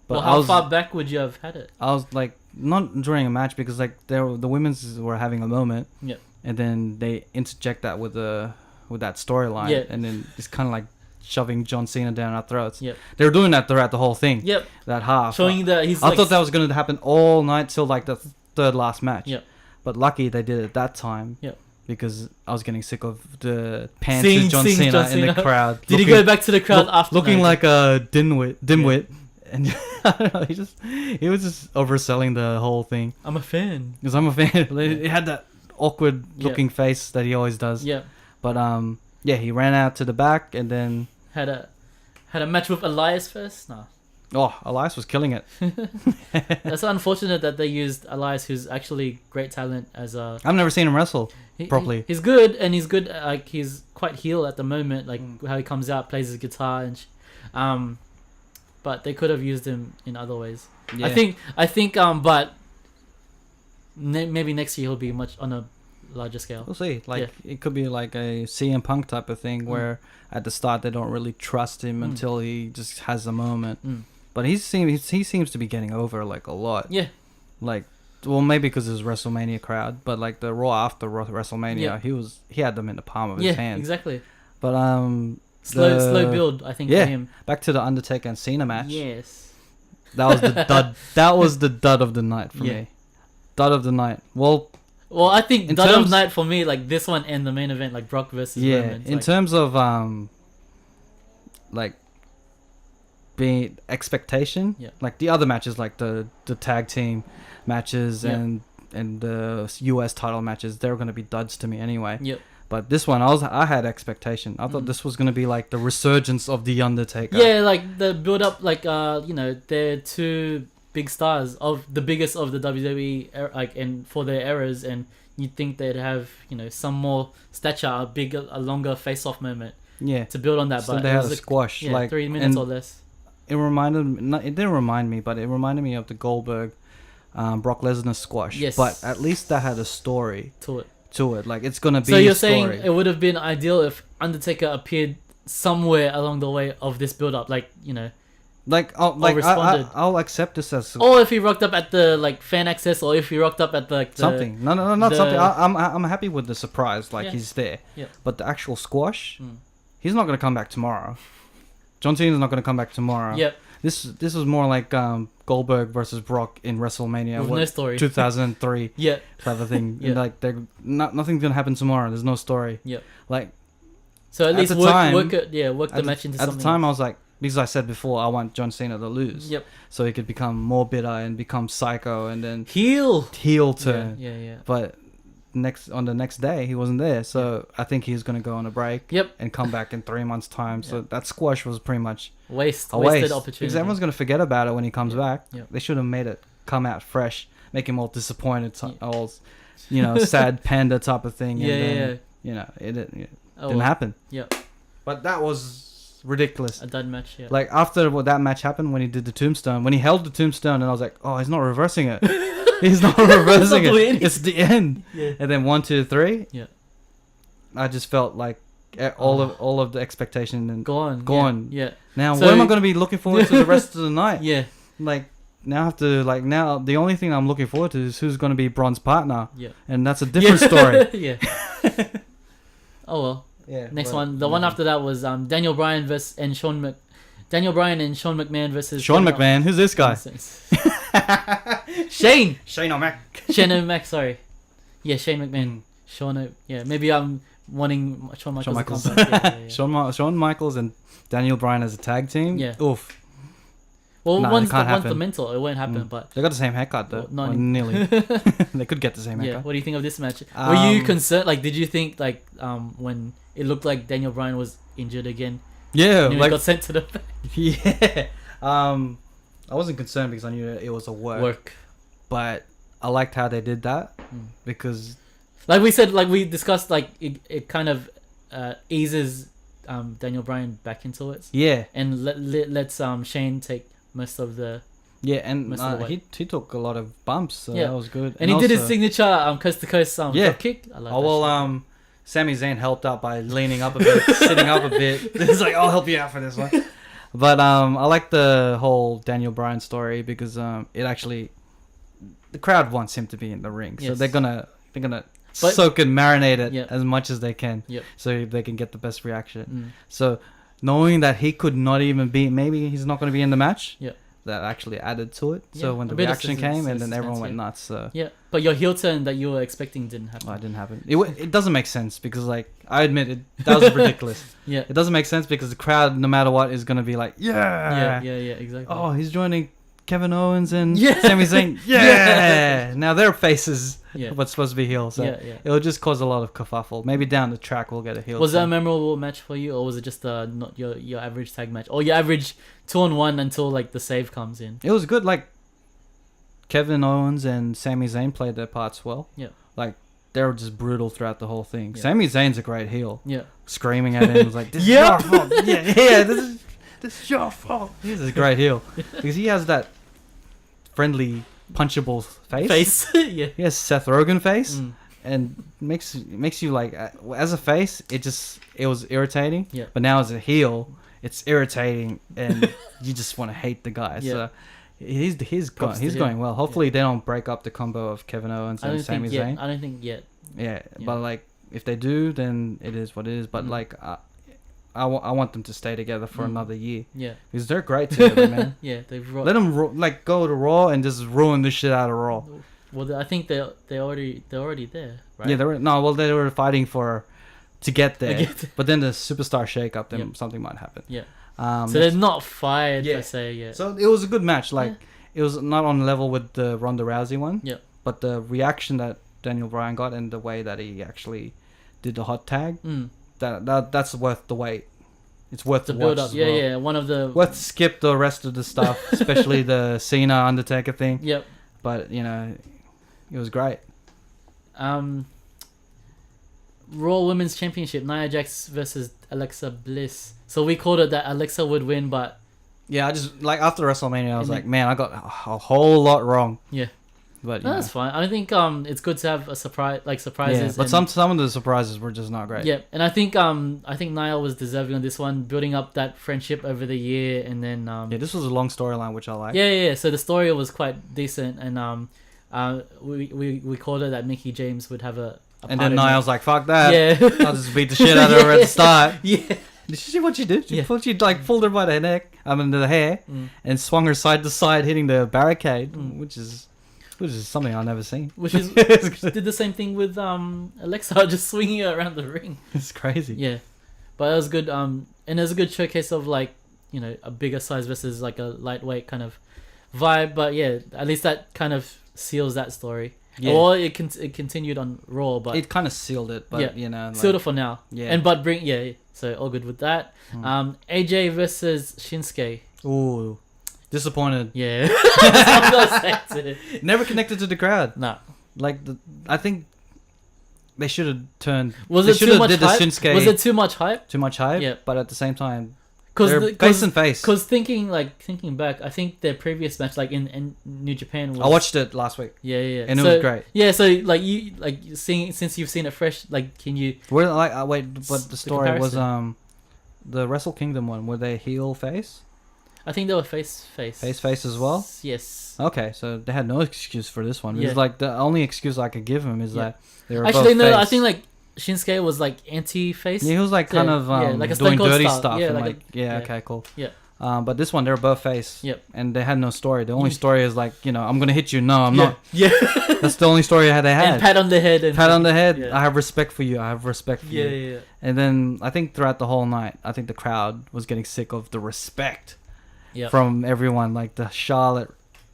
But how far back would you have had it? I was like, not during a match, because like the women's were having a moment. Yeah. And then they interject that with that storyline. Yeah. And then it's kind of like shoving John Cena down our throats. Yep. They were doing that throughout the whole thing. Yep. That half. Showing that he's. I thought that was going to happen all night till like the third last match. Yep. But lucky they did it that time. Yep. Because I was getting sick of the pants of John Cena in the crowd. Did he go back to the crowd after? Looking like a dimwit. Yeah. And I don't know, he was just overselling the whole thing. I'm a fan. Because I'm a fan. He had that awkward looking face that he always does. Yeah. But he ran out to the back and then had a match with Elias first. No. Oh, Elias was killing it. That's unfortunate that they used Elias, who's actually great talent as a. I've never seen him wrestle properly. He's good, and he's good. Like he's quite heel at the moment. Like how he comes out, plays his guitar, and but they could have used him in other ways. Yeah. I think. But maybe next year he'll be much on a larger scale. We'll see. Like it could be like a CM Punk type of thing where at the start they don't really trust him until he just has a moment. But he seems to be getting over like a lot. Yeah. Like, well, maybe because his WrestleMania crowd, but like the Raw after WrestleMania, he had them in the palm of his hand. Yeah, exactly. But slow build, I think, for him. Back to the Undertaker and Cena match. Yes. That was the dud. That was the dud of the night for me. Dud of the night. Well, I think dud of the night for me, like this one and the main event, like Brock versus Roman. In terms of like being expectation, like the other matches, like the tag team matches and the US title matches, they're gonna be duds to me anyway. Yep. But this one, I had expectation. I thought this was gonna be like the resurgence of the Undertaker. Yeah, like the build up, like they're two big stars of the biggest of the WWE, like, and for their eras, and you'd think they'd have some more stature, a longer face off moment. Yeah. To build on that, so but they had a squash, like 3 minutes or less. It didn't remind me, but it reminded me of the Goldberg, Brock Lesnar squash. Yes. But at least that had a story to it. Like it's gonna be. So you're a story. saying it would have been ideal if Undertaker appeared somewhere along the way of this build up, like I'll accept this as. Or if he rocked up at the fan access, or if he rocked up at the something. No, not something. I'm happy with the surprise. He's there. Yeah. But the actual squash, he's not gonna come back tomorrow. John Cena's not gonna come back tomorrow. Yep. This was more like Goldberg versus Brock in WrestleMania. With no story. 2003. Yeah. Type of thing. Yeah. And nothing's gonna happen tomorrow. There's no story. Yep. So at least work the match into something. At the time, I was like, because I said before, I want John Cena to lose. Yep. So he could become more bitter and become psycho and then heel turn. Yeah. But on the next day, he wasn't there. So I think he's gonna go on a break. Yep. And come back in 3 months' time. So that squash was pretty much wasted opportunity. Because everyone's gonna forget about it when he comes back. Yep. They should have made it come out fresh, make him all disappointed, all sad panda type of thing. It didn't happen. Yep. But that was ridiculous. A dud match, yeah. Like after that match happened, when he did the tombstone, when he held the tombstone, and I was like, oh, he's not reversing it. He's not reversing it. It's the end. Yeah. And then 1, 2, 3. Yeah. I just felt like all of the expectation and gone. Yeah. Now, what am I going to be looking forward to the rest of the night? Yeah. Now I have to now the only thing I'm looking forward to is who's going to be Braun's partner. Yeah. And that's a different story. Yeah. Oh well. Yeah. Next one. The one after that was Daniel Bryan and Sean McMahon versus Sean McMahon. Who's this guy? Shane O'Mac. Shane O'Mac, sorry. Yeah, Shane McMahon. Maybe I'm wanting Shawn Michaels. Shawn Michaels and Daniel Bryan as a tag team. Yeah. Oof. Well, one's the mental. It won't happen, but they got the same haircut though. Well, nearly. They could get the same haircut. Yeah. What do you think of this match? Were you concerned? Did you think when it looked like Daniel Bryan was injured again? Yeah. And he got sent to the back. Yeah. I wasn't concerned because I knew it was a work. But I liked how they did that because, like we discussed, it kind of eases Daniel Bryan back into it. Yeah. And lets Shane take most of the. Yeah, and he took a lot of bumps, so that was good. And he did his signature coast to coast drop kick. I love Sami Zayn helped out by leaning up a bit, sitting up a bit. He's like, I'll help you out for this one. But I like the whole Daniel Bryan story because it actually, the crowd wants him to be in the ring, so they're gonna soak and marinate it as much as they can, so they can get the best reaction. So knowing that he could not even be, maybe he's not going to be in the match. Yeah. That actually added to it. So when the reaction came, and then everyone went nuts. So but your heel turn that you were expecting didn't happen. Oh, it didn't happen. It doesn't make sense because I admit that was ridiculous. Yeah. It doesn't make sense because the crowd, no matter what, is gonna be like, yeah, exactly. Oh, he's joining Kevin Owens and Sami Zayn. Yeah. Now their faces what's supposed to be heel, so it'll just cause a lot of kerfuffle. Maybe down the track we'll get a heel. Was that a memorable match for you, or was it just not your average tag match, or your average 2-on-1 until the save comes in? It was good. Kevin Owens and Sami Zayn played their parts well. Yeah. They were just brutal throughout the whole thing. Yeah. Sami Zayn's a great heel. Yeah. Screaming at him was like, "This is your fault." Yeah. This is your fault. He's a great heel because he has that friendly, punchable face. Yeah. He has Seth Rogen face. and makes you like as a face, it was irritating. Yeah. But now as a heel, it's irritating, and you just want to hate the guy. Yeah. So he's going well. Hopefully they don't break up the combo of Kevin Owens and Sami Zayn. I don't think yet. Yeah, but like if they do, then it is what it is. But like I want them to stay together for another year. Yeah, because they're great together, man. Yeah, let them go to Raw and just ruin the shit out of Raw. Well, I think they're already there, right? Yeah, they were fighting to get there, but then the superstar shake-up, then something might happen. Yeah. So they're not fired per se yet. So it was a good match. Like it was not on level with the Ronda Rousey one. Yeah. But the reaction that Daniel Bryan got and the way that he actually did the hot tag, that's worth the wait. It's worth the build up. Yeah. One of the worth skip the rest of the stuff, especially the Cena Undertaker thing. Yep. But it was great. Raw Women's Championship, Nia Jax versus Alexa Bliss. So we called it that Alexa would win, but yeah, I just like after WrestleMania, I was like, man, I got a whole lot wrong. Yeah. But that's fine. I think it's good to have a surprises. Yeah, but some of the surprises were just not great. Yeah, and I think Nia was deserving on this one, building up that friendship over the year, and then this was a long storyline, which I like. Yeah. So the story was quite decent, and we called it that Mickey James would have a and then Nia was like, "Fuck that! Yeah, I'll just beat the shit out of her at the start." Yeah. Did you see what she did? She pulled her by the neck, the hair, and swung her side to side, hitting the barricade, which is something I've never seen. Which did the same thing with Alexa, just swinging her around the ring. It's crazy. Yeah, but it was good. And it was a good showcase of a bigger size versus like a lightweight kind of vibe. But yeah, at least that kind of seals that story. Yeah. Or it continued on Raw, but it kind of sealed it. But sealed it for now. Yeah, so all good with that. AJ versus Shinsuke. Ooh. Disappointed. Yeah. I'm gonna say it. Never connected to the crowd. No. I think they should have turned. Was it too much hype? Was it too much hype? Too much hype. Yeah. But at the same time, they're face and face. Because thinking back, I think their previous match, in New Japan, was, I watched it last week. Yeah. And it was great. Yeah. So since you've seen it fresh, can you? But the story was the Wrestle Kingdom one. Were they heel face? I think they were face. Face as well? Yes. Okay, so they had no excuse for this one. It's the only excuse I could give them is that they were actually both face. I think Shinsuke was anti-face. Yeah, he was kind of doing dirty stuff. Yeah, okay, cool. Yeah. But this one, they were both face. Yep. And they had no story. The only story is I'm gonna hit you. No, I'm not. Yeah. That's the only story they had. And pat on the head. Yeah. I have respect for you. Yeah. And then I think throughout the whole night, I think the crowd was getting sick of the respect. Yep. From everyone, like the Charlotte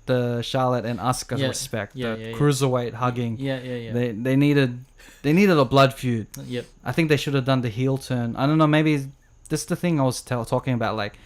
and Asuka respect, the cruiserweight hugging. Yeah. They needed a blood feud. Yep. I think they should have done the heel turn. I don't know. Maybe this is the thing I was talking about. Like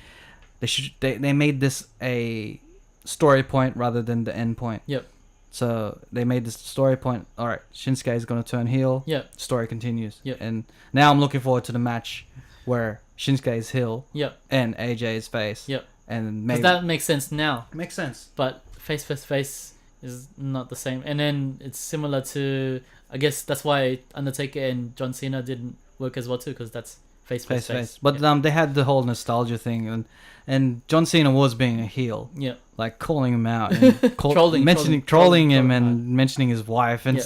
they made this a story point rather than the end point. Yep. So they made this story point. All right, Shinsuke is going to turn heel. Yep. Story continues. Yep. And now I'm looking forward to the match where Shinsuke is heel. Yep. And AJ is face. Yep. And maybe that makes sense now. Makes sense. But face versus face is not the same. And then it's similar to, I guess that's why Undertaker and John Cena didn't work as well too, because that's face versus face. But they had the whole nostalgia thing, and John Cena was being a heel. Yeah. Like calling him out, and trolling him, and mentioning his wife, and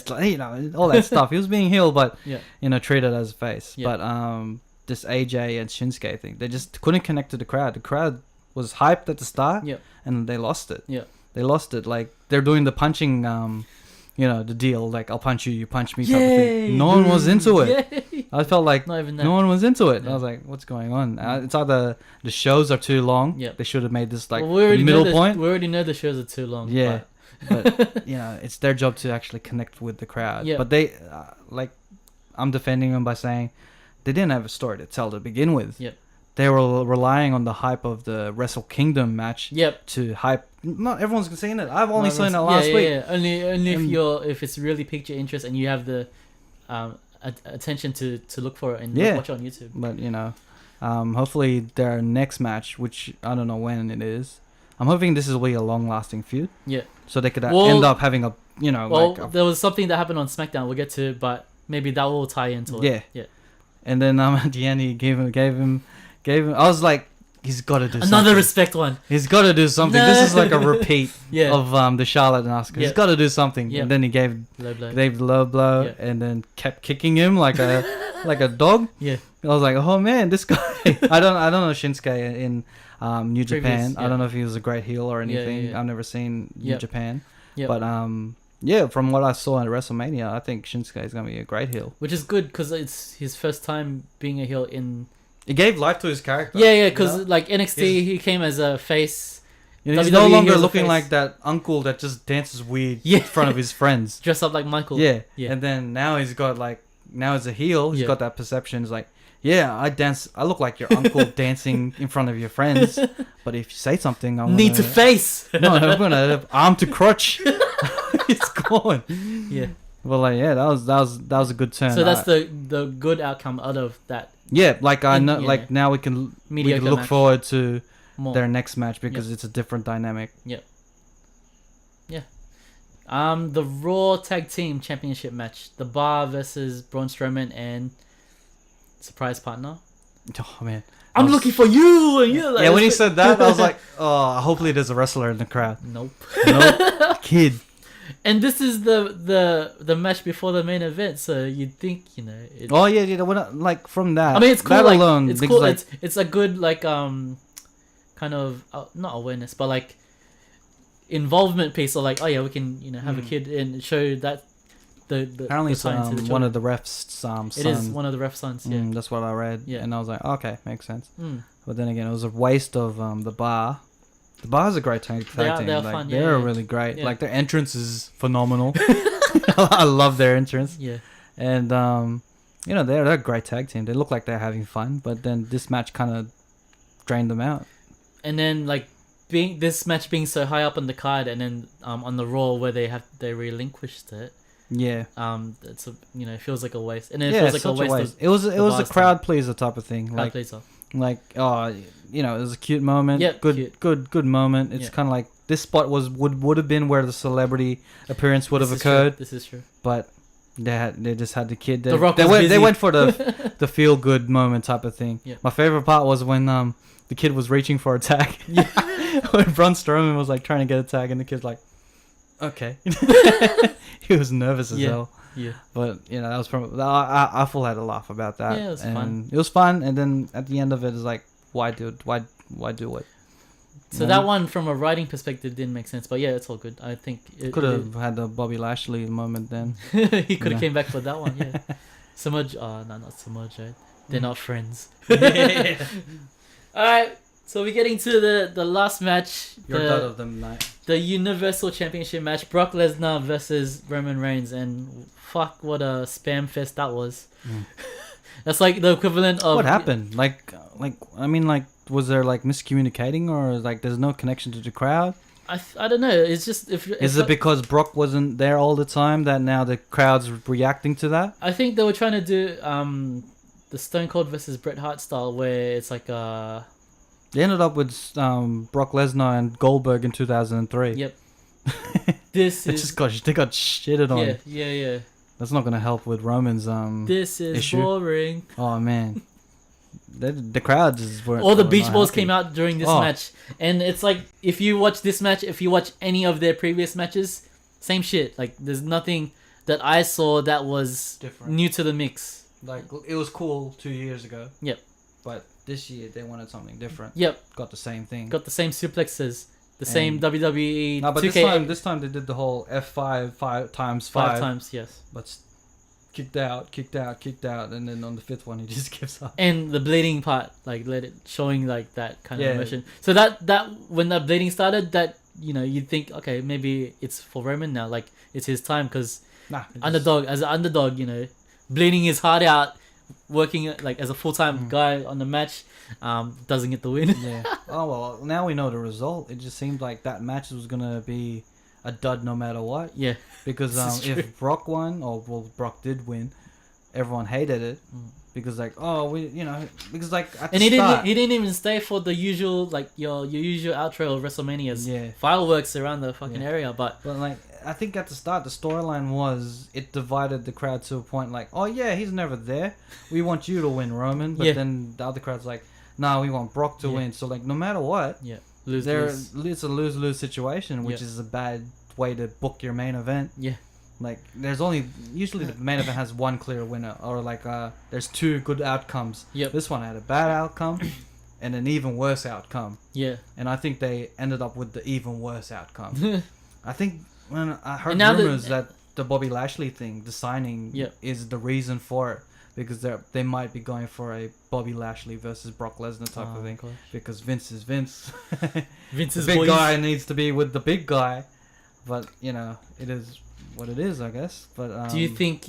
all that stuff. He was being heel, but treated as a face. Yeah. But this AJ and Shinsuke thing, they just couldn't connect to the crowd. The crowd was hyped at the start, and they lost it. Yeah, they lost it. Like they're doing the punching, the deal. Like I'll punch you, you punch me. Type of thing. No one was into it. Yay. I felt like no one was into it. Yeah. I was like, what's going on? It's either the shows are too long. Yeah, they should have made this the middle point. We already know the shows are too long. Yeah, but it's their job to actually connect with the crowd. Yeah, but they I'm defending them by saying they didn't have a story to tell to begin with. Yep. They were relying on the hype of the Wrestle Kingdom match. Yep. To hype. Not everyone's seen it. I've only seen it last week. Yeah. Only if it's really piqued your interest and you have the attention to look for it and watch it on YouTube. But hopefully their next match, which I don't know when it is, I'm hoping this will be a long-lasting feud. Yeah. So they could end up having a, there was something that happened on SmackDown. We'll get to, but maybe that will tie into it. Yeah. Yeah. And then at the end, he gave him. I was like, he's got to do another something. respect one. He's got to do something. No. This is like a repeat of the Charlotte and Asuka. He's got to do something. And then he gave the low blow and then kept kicking him like a dog. Yeah. I was like, oh man, this guy. I don't know Shinsuke in New Japan. I don't know if he was a great heel or anything. I've never seen New Japan. But from what I saw at WrestleMania, I think Shinsuke is going to be a great heel. Which is good because it's his first time being a heel in... It gave life to his character. Yeah, because like NXT, he came as a face. He's no longer looking like that uncle that just dances weird in front of his friends. Dressed up like Michael. Yeah. And then now he's got now as a heel, he's got that perception. It's like, I look like your uncle dancing in front of your friends. But if you say something, I'm need to face. No, I'm gonna arm to crotch. It's gone. Yeah. Well, that was a good turn. So that's the good outcome out of that. Yeah, I know, now we can look forward to their next match because it's a different dynamic. Yep. Yeah. The Raw Tag Team Championship match: The Bar versus Braun Strowman and surprise partner. Oh man, I'm looking for you, and you're like, when he said that, I was like, oh, hopefully there's a wrestler in the crowd. Nope. Kid. And this is the match before the main event, so you'd think from that. I mean, it's cool. That like, alone, it's cool. It's a good kind of not awareness, but involvement piece. Or we can have a kid and show that the apparently it's one of the refs' sons. It is one of the refs' sons. Yeah, that's what I read. Yeah, and I was like, okay, makes sense. But then again, it was a waste of the Bar. The Bar is a great tag team. They're fun. They're really great. Yeah. Their entrance is phenomenal. I love their entrance. Yeah. And they're a great tag team. They look like they're having fun, but then this match kind of drained them out. And then this match being so high up on the card, and then on the Raw where they relinquished it. Yeah. It feels like a waste. And it feels like a waste. It was a crowd pleaser type of thing. Crowd pleaser. It was a cute moment. Yeah, good moment. It's kind of like this spot would have been where the celebrity appearance would have occurred. This is true. But they just had the kid there. They went for the feel good moment type of thing. Yeah. My favorite part was when the kid was reaching for a tag. Yeah. When Braun Strowman was trying to get a tag, and the kid's like, okay. He was nervous as hell. Yeah. But that was I full had a laugh about that. Yeah, it was fun. It was fun, and then at the end of it, it's like, why do it? So that one, from a writing perspective, didn't make sense. But yeah, it's all good. I think it could have had the Bobby Lashley moment then. He could have came back for that one. Yeah. Submerge. Oh no, not Submerge. Right? They're not friends. All right. So we're getting to the last match. You're done of them night. The Universal Championship match: Brock Lesnar versus Roman Reigns, and fuck, what a spam fest that was. That's like the equivalent of... What happened? Was there miscommunicating, or there's no connection to the crowd? I don't know. It's just... Is it because Brock wasn't there all the time that now the crowd's reacting to that? I think they were trying to do the Stone Cold versus Bret Hart style, where it's like They ended up with Brock Lesnar and Goldberg in 2003. Yep. They got shitted on. Yeah. That's not going to help with Roman's This is issue. Boring. Oh, man. The crowd just weren't... All the Beach Balls came out during this match. And it's like, if you watch this match, if you watch any of their previous matches, same shit. There's nothing that I saw that was different, new to the mix. It was cool 2 years ago. Yep. But this year, they wanted something different. Yep. Got the same thing. Got the same suplexes. The same WWE. No, but 2K. this time they did the whole F5 5 times 5 times, yes. But kicked out, and then on the fifth one he just gives up. And the bleeding part, showing that kind of emotion. So that when the bleeding started, that you'd think, okay, maybe it's for Roman now, it's his time, because as an underdog, bleeding his heart out, working as a full-time guy on the match, doesn't get the win. Yeah. Oh well, now we know the result. It just seemed like that match was gonna be a dud no matter what. Yeah. Because if Brock won, Brock did win, everyone hated it. because like because like at and the he didn't even stay for the usual like your usual outro of WrestleMania's fireworks around the fucking area, but like I think at the start the storyline was it divided the crowd to a point like, oh yeah, he's never there, we want you to win, Roman, but then the other crowd's like, nah, we want Brock to win, so like no matter what, it's a lose-lose situation, which is a bad way to book your main event. Like there's usually the main event has one clear winner, or like there's two good outcomes. This one had a bad outcome and an even worse outcome. And I think they ended up with the even worse outcome. I think when I heard rumors that the Bobby Lashley thing, the signing, is the reason for it, because they might be going for a Bobby Lashley versus Brock Lesnar type of thing, because Vince is Vince. Vince's the big guy needs to be with the big guy, but it is what it is, I guess. But do you think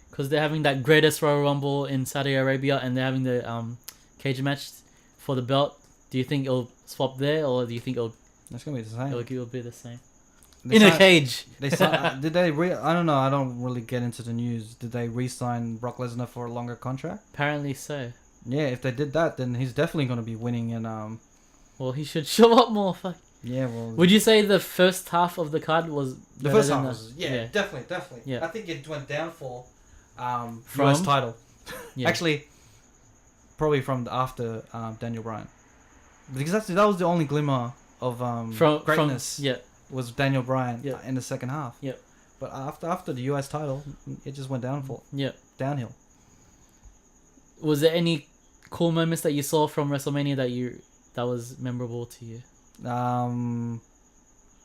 because they're having that greatest Royal Rumble in Saudi Arabia and they're having the cage match for the belt, do you think it'll swap there, or do you think it's gonna be the same? It'll be the same in a cage. Did they I don't know, I don't really get into the news. Did they re-sign Brock Lesnar for a longer contract? Apparently so. Yeah, if they did that, then he's definitely going to be winning. And well, he should show up more. Fuck. Yeah, well... Would you say the first half of the card was... The first half was... Yeah, definitely. Yeah. I think it went down for US title. Actually, probably from after Daniel Bryan. Because that was the only glimmer of greatness. Was Daniel Bryan in the second half. But after the US title, it just went downhill. Downhill. Was there any cool moments that you saw from WrestleMania that was memorable to you?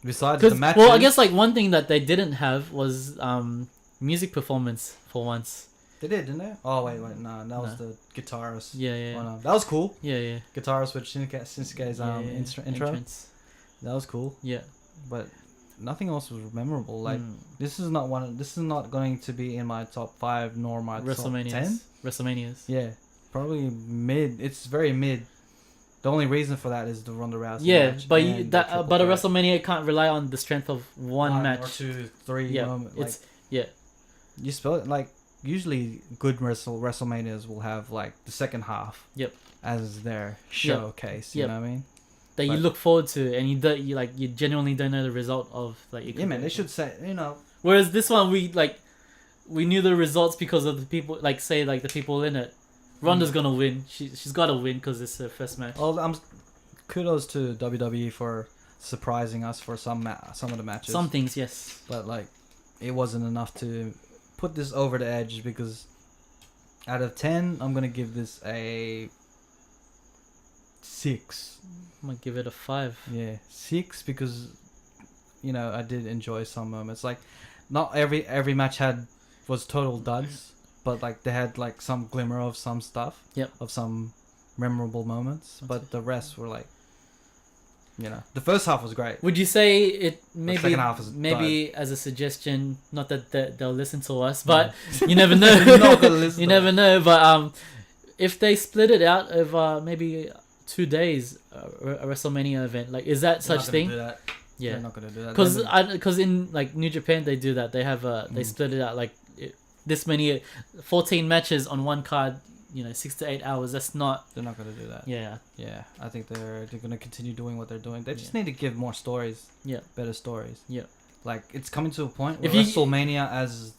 Besides the matches, well, I guess like one thing that they didn't have was music performance for once. They did, didn't they? Oh wait, no, that was the guitarist. Yeah. Oh, no. That was cool. Yeah. Guitarist with Shinsuke's intro. Entrance. That was cool. Yeah, but nothing else was memorable. Like this is not going to be in my top 5 nor my top 10. WrestleManias. Yeah, probably mid. It's very mid. The only reason for that is the Ronda Rousey match. But a WrestleMania can't rely on the strength of one match or 2, 3 moments. Like, you spell it like usually good WrestleManias will have like the second half. As their showcase. You know what I mean? That you look forward to, and you genuinely don't know the result of like. Man, they should say Whereas this one we knew the results because of the people, like say like the people in it. Ronda's gonna win. She's gotta win because it's her first match. Kudos to WWE for surprising us for some of the matches. Some things, yes. But like, it wasn't enough to put this over the edge, because out of 10, I'm gonna give this a 6. I'm gonna give it a 5. Yeah, 6 because I did enjoy some moments. Like, not every match was total duds. But like they had like some glimmer of some stuff, of some memorable moments. But the rest were like, the first half was great. Would you say it maybe the second half was as a suggestion? Not that they'll listen to us, but you never know. You never know. But if they split it out over maybe 2 days, a WrestleMania event, like is that such thing? Yeah, they're not gonna do that. Because in like New Japan they do that. They have they split it out like. This many 14 matches on one card, 6 to 8 hours. That's not. They're not gonna do that. Yeah. I think they're gonna continue doing what they're doing. They just need to give more stories. Better stories. Like it's coming to a point where WrestleMania as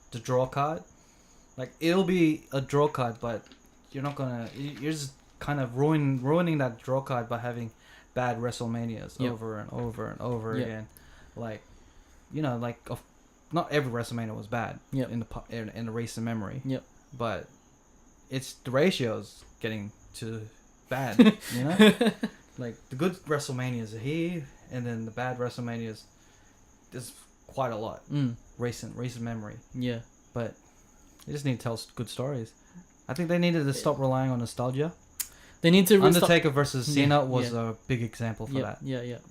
the draw card, like it'll be a draw card, but you're just kind of ruining that draw card by having bad WrestleManias over and over and over again. Like, not every WrestleMania was bad in the recent memory. But it's the ratios getting too bad, Like the good WrestleManias are here, and then the bad WrestleManias, there's quite a lot. Recent memory. But you just need to tell good stories. I think they needed to stop relying on nostalgia. They need to Undertaker versus Cena was a big example for that.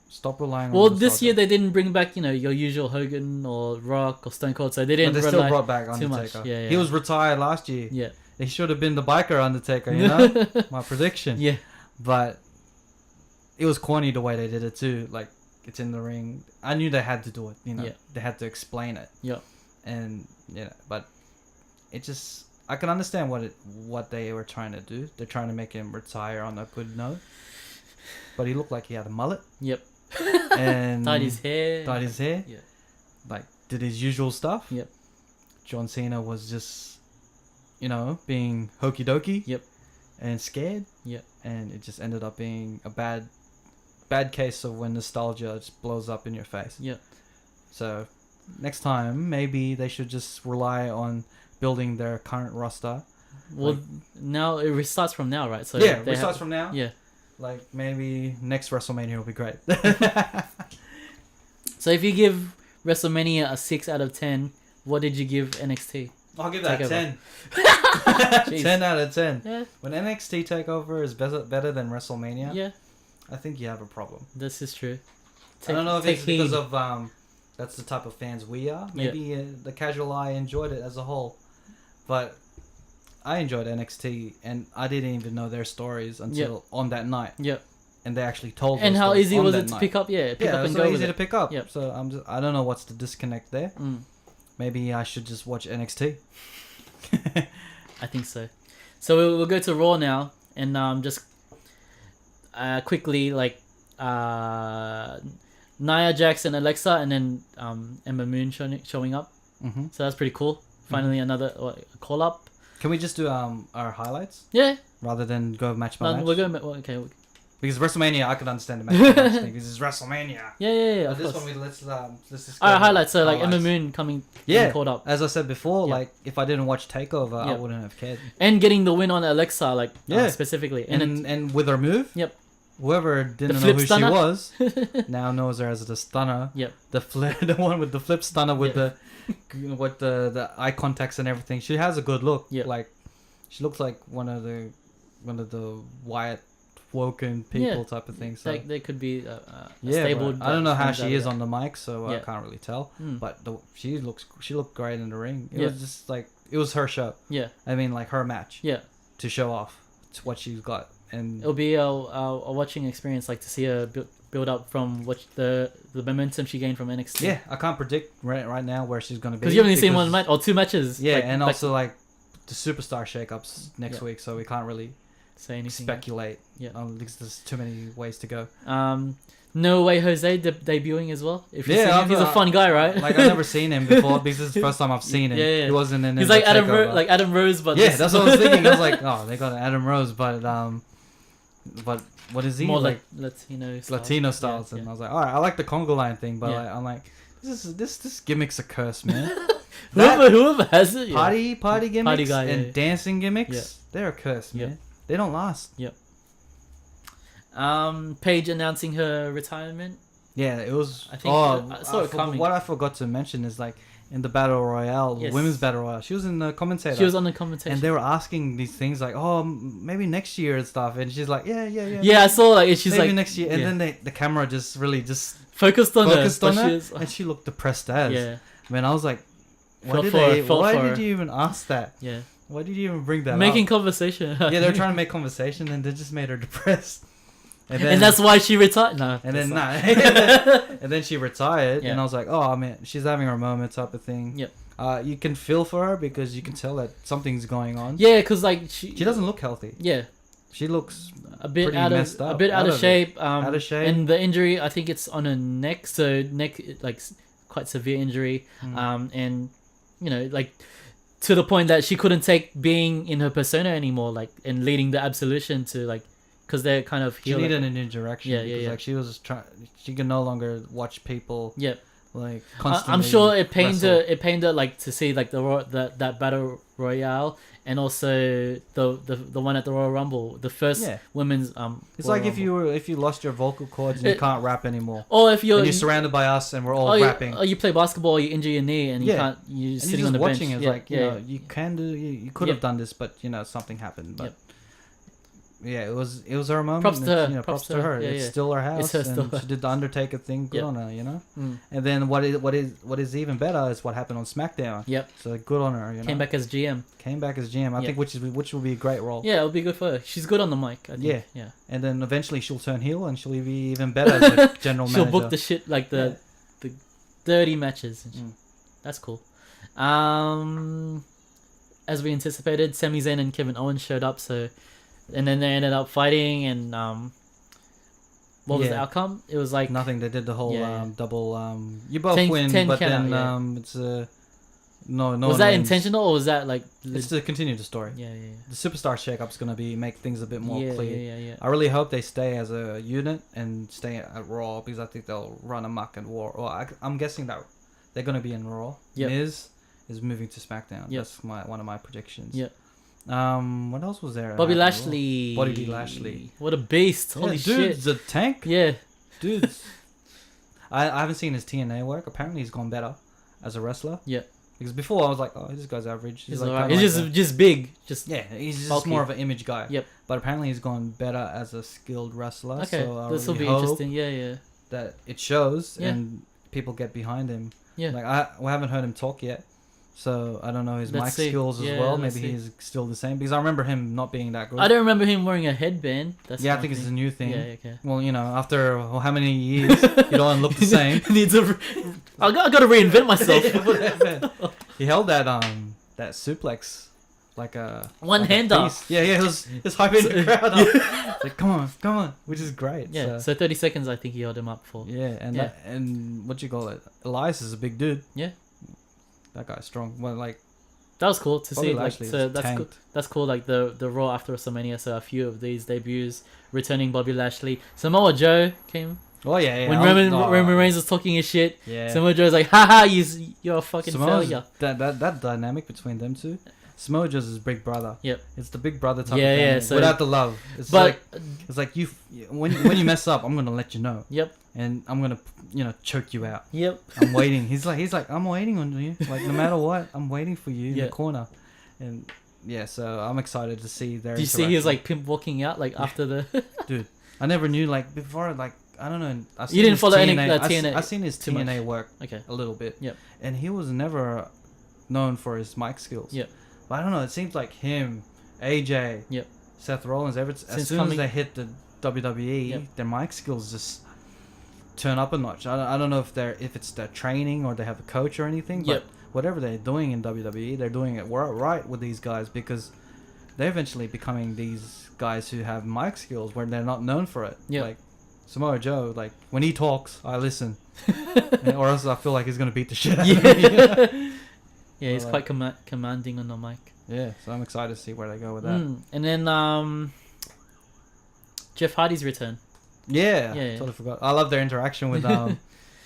Stop relying on nostalgia. This year they didn't bring back, your usual Hogan or Rock or Stone Cold, so they didn't. But they still brought back Undertaker. He was retired last year. He should have been the biker Undertaker, my prediction. But it was corny the way they did it too. Like, it's in the ring. I knew they had to do it. They had to explain it. And but it just, I can understand what they were trying to do. They're trying to make him retire on a good note. But he looked like he had a mullet. Yep. And dyed his hair. Yeah. Like did his usual stuff. Yep. John Cena was just, being hokey dokey. Yep. And scared. Yep. And it just ended up being a bad case of when nostalgia just blows up in your face. Yep. So next time maybe they should just rely on building their current roster. Well, now it restarts from now, right? So yeah, it restarts from now. Yeah. Like maybe next WrestleMania will be great. So if you give WrestleMania a 6 out of 10, what did you give NXT? I'll give that 10. 10 out of 10. Yeah. When NXT TakeOver is better than WrestleMania, yeah, I think you have a problem. This is true. I don't know if it's because of that's the type of fans we are. Maybe the casual eye enjoyed it as a whole, but I enjoyed NXT, and I didn't even know their stories until on that night. Yep. And they actually told. And how easy was it to pick up? Yeah, pick up and go. Easy to pick up. Yep. So I don't know what's the disconnect there. Maybe I should just watch NXT. I think so. So we'll go to Raw now, and just quickly Nia Jax and Alexa, and then Ember Moon showing up. Mm-hmm. So that's pretty cool. Finally, another call up. Can we just do our highlights? Yeah. Rather than go match by match. We're going. Okay. Because WrestleMania, I could understand the match by match thing. Because it's WrestleMania. Yeah. But this one, let's just. Alright, highlights. So like Ember Moon getting called up. As I said before, like if I didn't watch Takeover, I wouldn't have cared. And getting the win on Alexa, specifically, and with her move. Yep. Whoever didn't know who she was now knows her as the stunner. Yep. The one with the flip stunner with the eye contacts and everything. She has a good look. Yep. Like she looks like one of the Wyatt woken people type of thing. So they could be stable. I don't know how she is on the mic, so I can't really tell. Mm. But she looked great in the ring. It was just like it was her show. Yeah. I mean, like her match. Yeah. To show off what she's got. And it'll be a watching experience, like to see her build up from what the momentum she gained from NXT. Yeah, I can't predict right now where she's going to be. Because you've only seen one match or two matches. Yeah, and also like the superstar shakeups next week, so we can't really say anything. Speculate. Yeah, because there's too many ways to go. No Way Jose debuting as well. If you see him, he's a fun guy, right? Like I've never seen him before because this is the first time I've seen him. Yeah. He wasn't in. He's like Adam Rose, but that's what I was thinking. I was like, oh, they got Adam Rose, but what is he? More like Latino styles. And I was like, all right, I like the Congo line thing, but I'm like, this gimmick's a curse, man. whoever has it, party gimmicks and dancing gimmicks, they're a curse, man. They don't last. Yep. Paige announcing her retirement. Yeah, it was. I think I saw it coming. What I forgot to mention is like in the Battle Royale, the women's Battle Royale, she was in the commentator. She was on the commentator. And they were asking these things like, oh, maybe next year and stuff. And she's like, yeah. Yeah, I saw she's maybe like next year. And then the camera just really focused on her. And she looked depressed as. Yeah. Man, I was like, why did you even ask that? Yeah. Why did you even bring that Making up? conversation. Yeah, they were trying to make conversation and they just made her depressed. And that's why she retired. No. And then she retired, Yeah. and I was like, "Oh man, she's having her moment," type of thing. Yep. You can feel for her because you can tell that something's going on. Yeah, because she doesn't look healthy. Yeah. She looks a bit out messed up, a bit out of shape. Out of shape. And the injury, I think it's on her neck. So neck, like quite severe injury. And to the point that she couldn't take being in her persona anymore, and leading the Absolution to because they're kind of healing. She needed a new direction. Yeah. She was she can no longer watch people. Yeah. Constantly. I'm sure it pained her. It pained her to see that Battle Royale, and also the one at the Royal Rumble, the first women's It's Royal like Rumble. if you lost your vocal cords and you can't rap anymore, or if you're surrounded by us and we're all rapping, or you play basketball, you injure your knee and you can't. You're sitting on the watching bench. You can do. You could have done this, but something happened. But it was her moment. Props to her. Props to her. It's still her house. It's her and she did the Undertaker thing. Good on her, And then what is even better is what happened on SmackDown. Yep. So good on her. Came back as GM. I think which will be a great role. Yeah, it'll be good for her. She's good on the mic. I think. Yeah. And then eventually she'll turn heel and she'll be even better as a general manager. She'll book the shit the dirty matches. That's cool. as we anticipated, Sami Zayn and Kevin Owens showed up. And then they ended up fighting, and what was the outcome? It was like nothing. They did the whole double. You both 10 win, but then out, it's no. Was that intentional, or was that like? It's to continue the story. Yeah. The superstar shakeup's gonna make things a bit more clear. Yeah. I really hope they stay as a unit and stay at Raw, because I think they'll run amok in War. Well, I'm guessing that they're gonna be in Raw. Yep. Miz is moving to SmackDown. Yep. That's one of my predictions. Yeah. What else was there? Bobby Lashley. Bobby Lashley. What a beast! Holy shit! Dude's a tank. Yeah. Dude's. I haven't seen his TNA work. Apparently, he's gone better as a wrestler. Yeah. Because before I was like, oh, this guy's average. He's like, he's just big. Just he's just bulky. more of an image guy. Yep. But apparently, he's gone better as a skilled wrestler. Okay, so this will really be hope interesting. Yeah. that it shows Yeah. and people get behind him. Yeah. Like we haven't heard him talk yet, so I don't know his mic Let's see. skills as Yeah, well. let's Maybe see. he's still the same, because I remember him not being that good. I don't remember him wearing a headband. That's I think it's a new thing. Yeah. Okay. Well, after how many years you don't look the same. Needs a. I got to reinvent myself. He held that suplex like a one-hander. Yeah, he was hyping the crowd up. Like, come on, which is great. Yeah, so 30 seconds I think he held him up for. Yeah, and what you call it? Elias is a big dude. Yeah. That guy's strong. Well, like, that was cool to see. Like, so that's tanked. cool. That's cool. Like the Raw after WrestleMania. So a few of these debuts returning. Bobby Lashley, Samoa Joe came. Oh yeah. When Roman Reigns was talking his shit, yeah. Samoa Joe's like, haha, you're a fucking failure. That dynamic between them two. Samoa Joe's his big brother. Yep. It's the big brother type of Yeah. thing. So, without the love. It's like you when you mess up, I'm gonna let you know. Yep. And I'm gonna choke you out. Yep. I'm waiting. He's like I'm waiting on you. Like, no matter what, I'm waiting for you in the corner. And yeah, so I'm excited to see their. Did you see he was like pimp walking out like after the? Dude, I never knew, like, before, like, I don't know. You didn't follow any TNA. I've seen his TNA work a little bit. Yep. And he was never known for his mic skills. Yep. But I don't know. It seems like him, AJ, yep, Seth Rollins, as soon as they hit the WWE, their mic skills just turn up a notch. I don't know if it's their training or they have a coach or anything. But whatever they're doing in WWE, they're doing it right with these guys, because they're eventually becoming these guys who have mic skills where they're not known for it. Yep. Like Samoa Joe, like, when he talks, I listen, or else I feel like he's gonna beat the shit out of me. Yeah, he's quite commanding on the mic. Yeah, so I'm excited to see where they go with that. And then Jeff Hardy's return. Yeah, totally forgot. I love their interaction with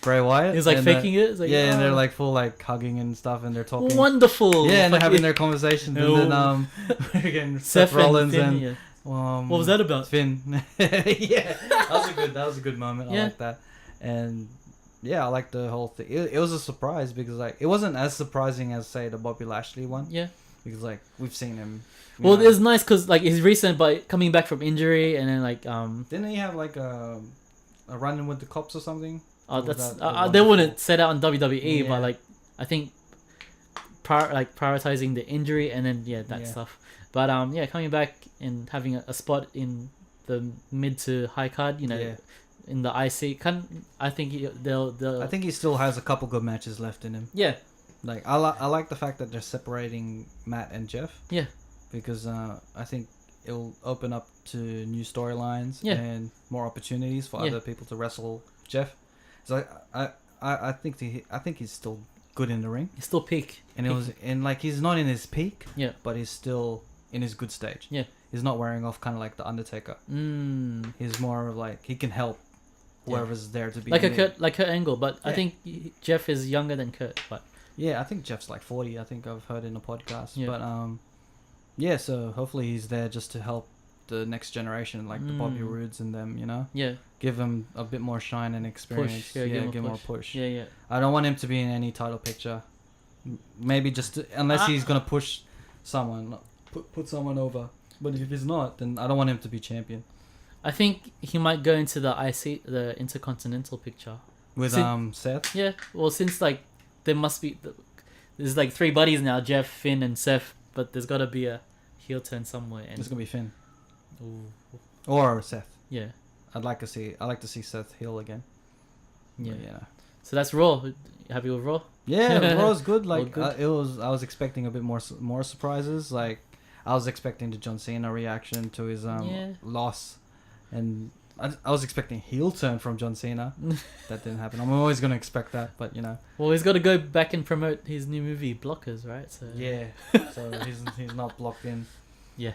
Bray Wyatt. He's like faking it. It's like, and they're like full like hugging and stuff, and they're talking. Wonderful. Yeah, and they're having their conversations. And then again, Seth Rollins and Finn, what was that about? Finn. Yeah, that was a good moment. I like that, and yeah, I like the whole thing. It was a surprise, because like it wasn't as surprising as, say, the Bobby Lashley one. Yeah, because like we've seen him. Well, it was nice because like he's recent, but coming back from injury, and then like didn't he have like a run-in with the cops or something? Oh, that's they wouldn't set out on WWE, but like I think prioritizing the injury and then that stuff. But coming back and having a spot in the mid to high card, in the IC, I think they'll. I think he still has a couple good matches left in him. Yeah, like I like the fact that they're separating Matt and Jeff. Yeah, because I think it'll open up to new storylines and more opportunities for other people to wrestle Jeff. So I think he's still good in the ring. He's still peak. And like he's not in his peak. Yeah. But he's still in his good stage. Yeah. He's not wearing off kind of like the Undertaker. He's more of like he can help whoever's there to be like Kurt Angle, but I think Jeff is younger than Kurt. But yeah, I think Jeff's like 40. I think I've heard in a podcast. Yeah. But so hopefully he's there just to help the next generation, like the Bobby Roodes and them, Yeah. Give him a bit more shine and experience. Push. Yeah, give him more push. Yeah. I don't want him to be in any title picture. Maybe just unless he's gonna push someone, put someone over. But if he's not, then I don't want him to be champion. I think he might go into the the Intercontinental picture with Seth. Yeah. Well, since like there must be there's like 3 buddies now, Jeff, Finn, and Seth. But there's got to be a heel turn somewhere. And it's gonna be Finn. Ooh. Or Seth. Yeah. I like to see Seth heel again. Yeah. But, So that's Raw. Happy with Raw? Yeah, Raw's good. Like good. I was expecting a bit more surprises. Like I was expecting the John Cena reaction to his loss, and I was expecting heel turn from John Cena. That didn't happen. I'm always gonna expect that, but you know. Well, he's got to go back and promote his new movie Blockers, right? So yeah, so he's not blocked in. Yeah.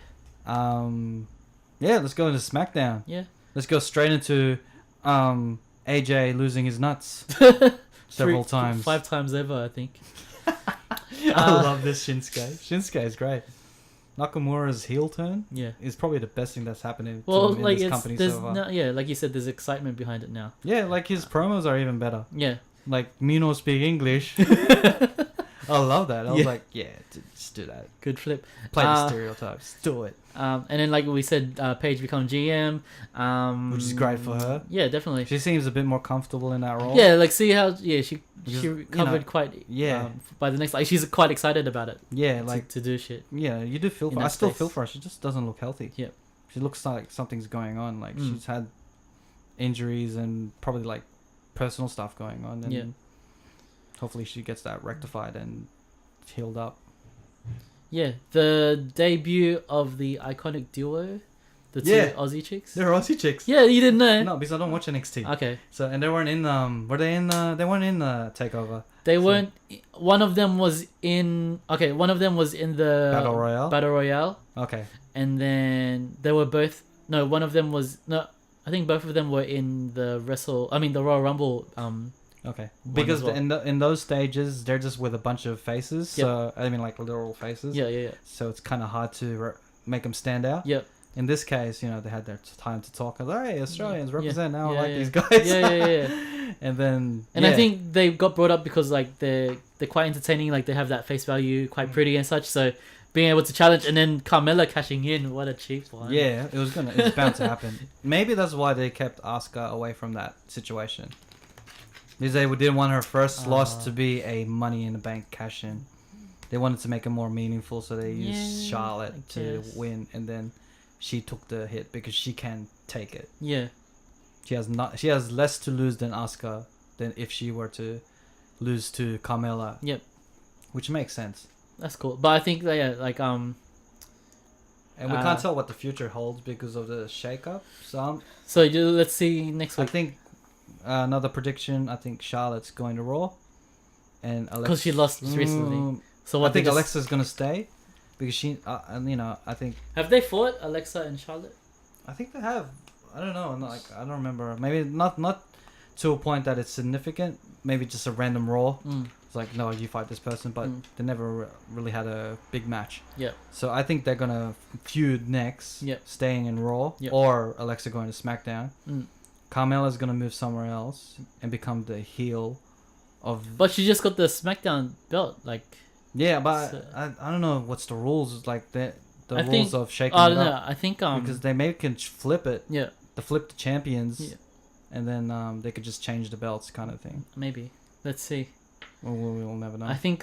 Yeah. Let's go into SmackDown. Yeah. Let's go straight into AJ losing his nuts several times. 5 times ever, I think. I love this Shinsuke. Shinsuke is great. Nakamura's heel turn is probably the best thing that's happening to him in this company so far. Like you said, there's excitement behind it now. Yeah, like his promos are even better. Yeah. Like, me no speak English. I love that. I was like, just do that. Good flip. Play the stereotypes. Do it. And then, like we said, Paige become GM. Which is great for her. Yeah, definitely. She seems a bit more comfortable in that role. Yeah, like see how she recovered quite. By the next, like she's quite excited about it. Yeah, like to do shit. Yeah, you do feel for her. I still feel for her. She just doesn't look healthy. Yeah. She looks like something's going on. Like she's had injuries and probably like personal stuff going on. And hopefully she gets that rectified and healed up. Yeah, the debut of the iconic duo, the two Aussie chicks. They're Aussie chicks. Yeah, you didn't know? No, because I don't watch NXT. Okay. So and they weren't in were they in they weren't in the Takeover. They weren't. One of them was in. Okay, one of them was in the Battle Royale. Battle Royale. Okay. And then they were both. No, one of them was no. I think both of them were in the the Royal Rumble. Okay. Because in those stages, they're just with a bunch of faces. Yep. So I mean, like literal faces. Yeah. So it's kind of hard to make them stand out. Yep. In this case, you know, they had their time to talk. I was like, hey, Australians represent now. I like these guys. Yeah. And then... And I think they got brought up because, like, they're quite entertaining. Like, they have that face value, quite pretty and such. So, being able to challenge... And then Carmella cashing in. What a cheap one. Yeah, it was bound to happen. Maybe that's why they kept Asuka away from that situation. Because they didn't want her first loss to be a Money in the Bank cash-in. They wanted to make it more meaningful, so they used Charlotte to win. And then... she took the hit because she can take it. Yeah. She has less to lose than Asuka than if she were to lose to Carmella. Yep. Which makes sense. That's cool. But I think and we can't tell what the future holds because of the shake-up. So let's see next week. I think another prediction, I think Charlotte's going to Raw. And Alexa, because she lost recently. So I think Alexa's going to stay. Because she, I think... Have they fought, Alexa and Charlotte? I think they have. I don't know. I don't remember. Maybe not to a point that it's significant. Maybe just a random Raw. It's like, no, you fight this person. But they never really had a big match. Yeah. So I think they're going to feud next. Yeah. Staying in Raw. Yep. Or Alexa going to SmackDown. Carmella's going to move somewhere else. And become the heel of... But she just got the SmackDown belt. Like... Yeah, but I don't know what's the rules like the rules of shaking it up. I think because they can flip it. Yeah. To flip the champions. Yeah. And then they could just change the belts, kind of thing. Maybe. Let's see. Well, we'll never know. I think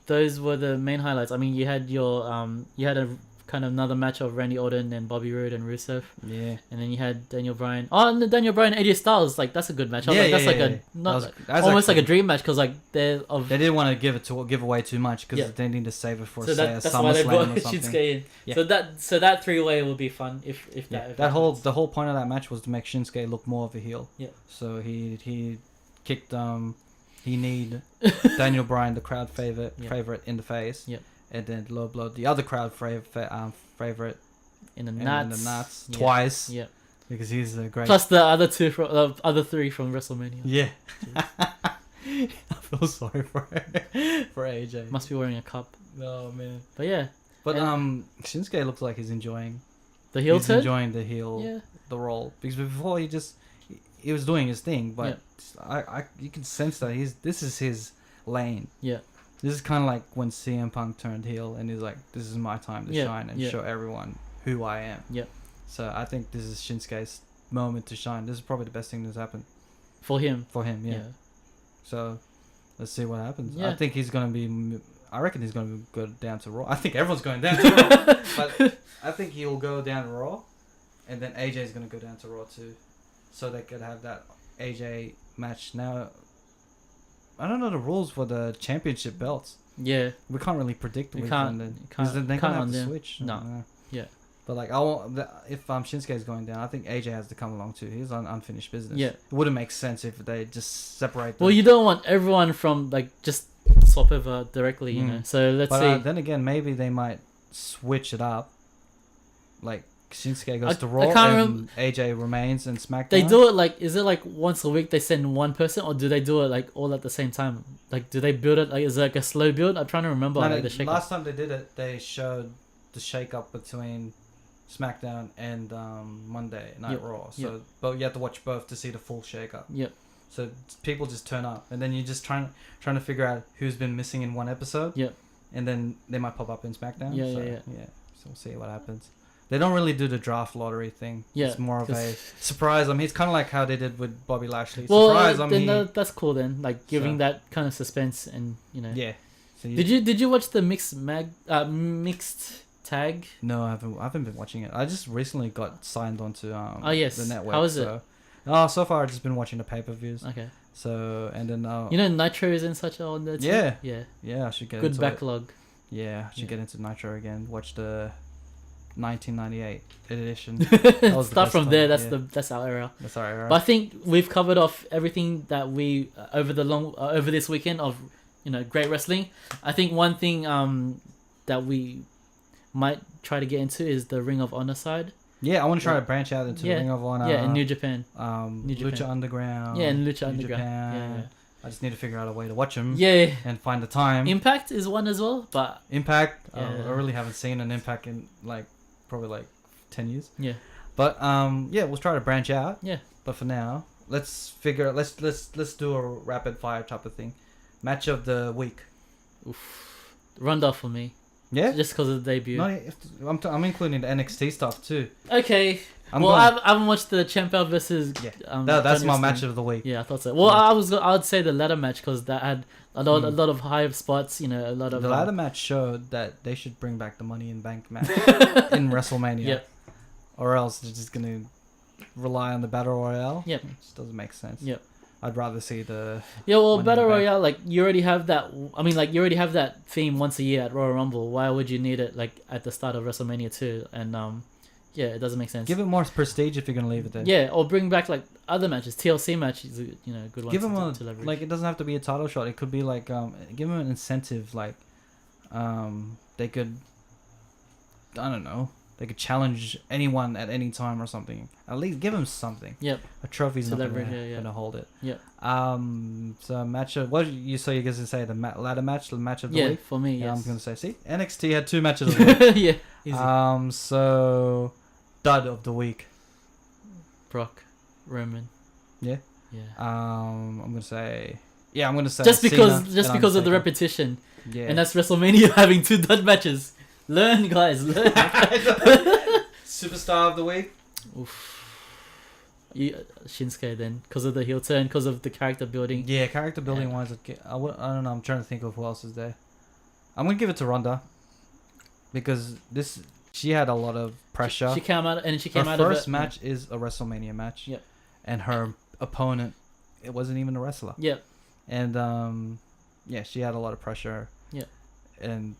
those were the main highlights. I mean, you had a kind of another match of Randy Orton and Bobby Roode and Rusev. Yeah. And then you had Daniel Bryan. Oh, and the Daniel Bryan and AJ Styles, like that's a good match. That's almost like a dream match because like they didn't want to give away too much because they need to save it for a SummerSlam or something. Shinsuke in. Yeah. So that 3-way will be fun if the whole point of that match was to make Shinsuke look more of a heel. Yeah. So he kicked he kneed Daniel Bryan, the crowd favorite in the face. Yeah. And then low blow the other crowd favorite in the nuts twice. Yeah. Because he's a great. Plus the other other three from WrestleMania. Yeah. I feel sorry for AJ. Must be wearing a cup. Oh man. But yeah. But Shinsuke looks like he's enjoying the heel turn. Enjoying the heel the role because before he was doing his thing, but you can sense that this is his lane. Yeah. This is kind of like when CM Punk turned heel and he's like, this is my time to shine and show everyone who I am. Yeah. So I think this is Shinsuke's moment to shine. This is probably the best thing that's happened. For him, yeah. So let's see what happens. Yeah. I think I reckon he's going to go down to Raw. I think everyone's going down to Raw. But I think he'll go down to Raw. And then AJ's going to go down to Raw too. So they could have that AJ match now. I don't know the rules for the championship belts. Yeah. We can't really predict. We can't. Because they're gonna have to switch. No. Yeah. But like, if Shinsuke is going down, I think AJ has to come along too. He's on unfinished business. Yeah. It wouldn't make sense if they just separate them. Well, you don't want everyone from like just swap over directly, you know. So let's see. Then again, maybe they might switch it up. Like Shinsuke goes to Raw and AJ remains in SmackDown. They do it like, is it like once a week they send one person, or do they do it like all at the same time? Like, do they build it like, is it like a slow build? I'm trying to remember. The last time they did it, they showed the shake up between SmackDown and Monday Night Raw. So, but you have to watch both to see the full shake up. Yep. So people just turn up, and then you're just trying to figure out who's been missing in one episode. Yep. And then they might pop up in SmackDown. Yeah. So we'll see what happens. They don't really do the draft lottery thing. Yeah. It's more of a surprise. I mean, it's kind of like how they did with Bobby Lashley. Well, surprise. that's cool then. Like giving that kind of suspense and Yeah. So did you watch the mixed tag? No, I haven't been watching it. I just recently got signed onto the network. How is it? So far I've just been watching the pay-per-views. Okay. So and then Nitro is in such on there too. Yeah, I should get good into backlog. It. Yeah, I should get into Nitro again. Watch the 1998 edition. Start from there. That's our era. That's our era. But I think we've covered off everything that we over this weekend of great wrestling. I think one thing that we might try to get into is the Ring of Honor side. Yeah, I want to try to branch out into Ring of Honor. Yeah, in New Japan. Lucha Underground. Yeah, in Lucha Underground. Japan. Yeah. I just need to figure out a way to watch them. Yeah. And find the time. Impact is one as well, but Impact. I really haven't seen an Impact in probably 10 years. Yeah. But we'll try to branch out. Yeah. But for now, let's do a rapid fire type of thing. Match of the week. Oof. Ronda for me. Yeah. Just because of the debut. No, I'm including the NXT stuff too. Okay. I haven't watched the Ciampa versus. Yeah. That's my match of the week. Yeah, I thought so. Well, I would say the ladder match because that had a lot of high spots. A lot of the ladder match showed that they should bring back the Money in Bank match in WrestleMania. Yep. Or else they're just gonna rely on the Battle Royale. Yep. Which doesn't make sense. Yep. I'd rather see the. Yeah, well, Battle Royale, like you already have that. I mean, like you already have that theme once a year at Royal Rumble. Why would you need it like at the start of WrestleMania 2? And yeah, it doesn't make sense. Give it more prestige if you're gonna leave it there. Yeah, or bring back like other matches. TLC match is a good one. Give them to leverage. Like it doesn't have to be a title shot. It could be like give them an incentive. Like they could. I don't know. They could challenge anyone at any time or something. At least give them something. Yep. A trophy's not gonna hold it. Yep. So match of what you guys gonna say the ladder match, the match of the week. Yeah, for me, yes. I'm gonna say. See, NXT had 2 matches of the week. Yeah. Easy. So dud of the week. Brock, Roman. Yeah. Yeah. I'm gonna say. Yeah, I'm gonna say. Just because of the repetition. Yeah. And that's WrestleMania having 2 dud matches. Learn, guys. Learn. Superstar of the week. Oof. Shinsuke then, because of the heel turn, because of the character building. Yeah, character building wise, I don't know. I'm trying to think of who else is there. I'm gonna give it to Ronda because she had a lot of pressure. She came out out of it. Her first match is a WrestleMania match. Yep. And her opponent, it wasn't even a wrestler. Yep. And she had a lot of pressure. Yep. And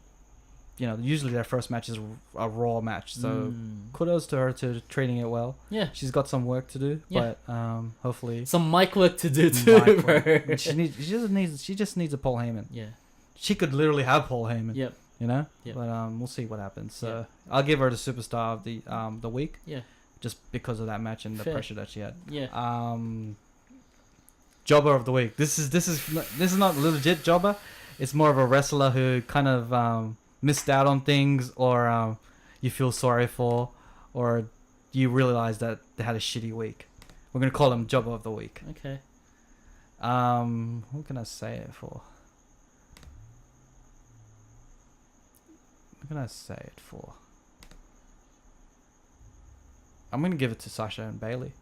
usually their first match is a Raw match, so kudos to her to treating it well. Yeah, she's got some work to do, but hopefully some mic work to do too. She just needs a Paul Heyman. Yeah, she could literally have Paul Heyman. Yep. But we'll see what happens. So I'll give her the superstar of the week. Yeah, just because of that match and the pressure that she had. Yeah. Jobber of the week. This is not legit jobber. It's more of a wrestler who kind of missed out on things, or you feel sorry for, or you realize that they had a shitty week. We're gonna call him Jobber of the Week. Okay. Who can I say it for? Who can I say it for? I'm gonna give it to Sasha and Bailey.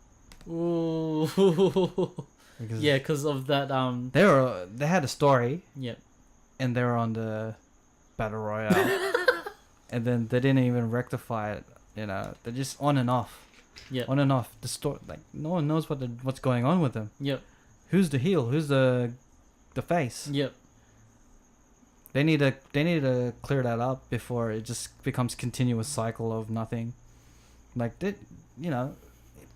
Ooh. Because of that. They had a story. Yep. And they were on the Battle Royale. And then they didn't even rectify it. They're just on and off. Yeah. On and off. The story, like no one knows what's going on with them. Yep. Who's the heel? Who's the the face. Yep. They need to clear that up before it just becomes continuous cycle of nothing. Like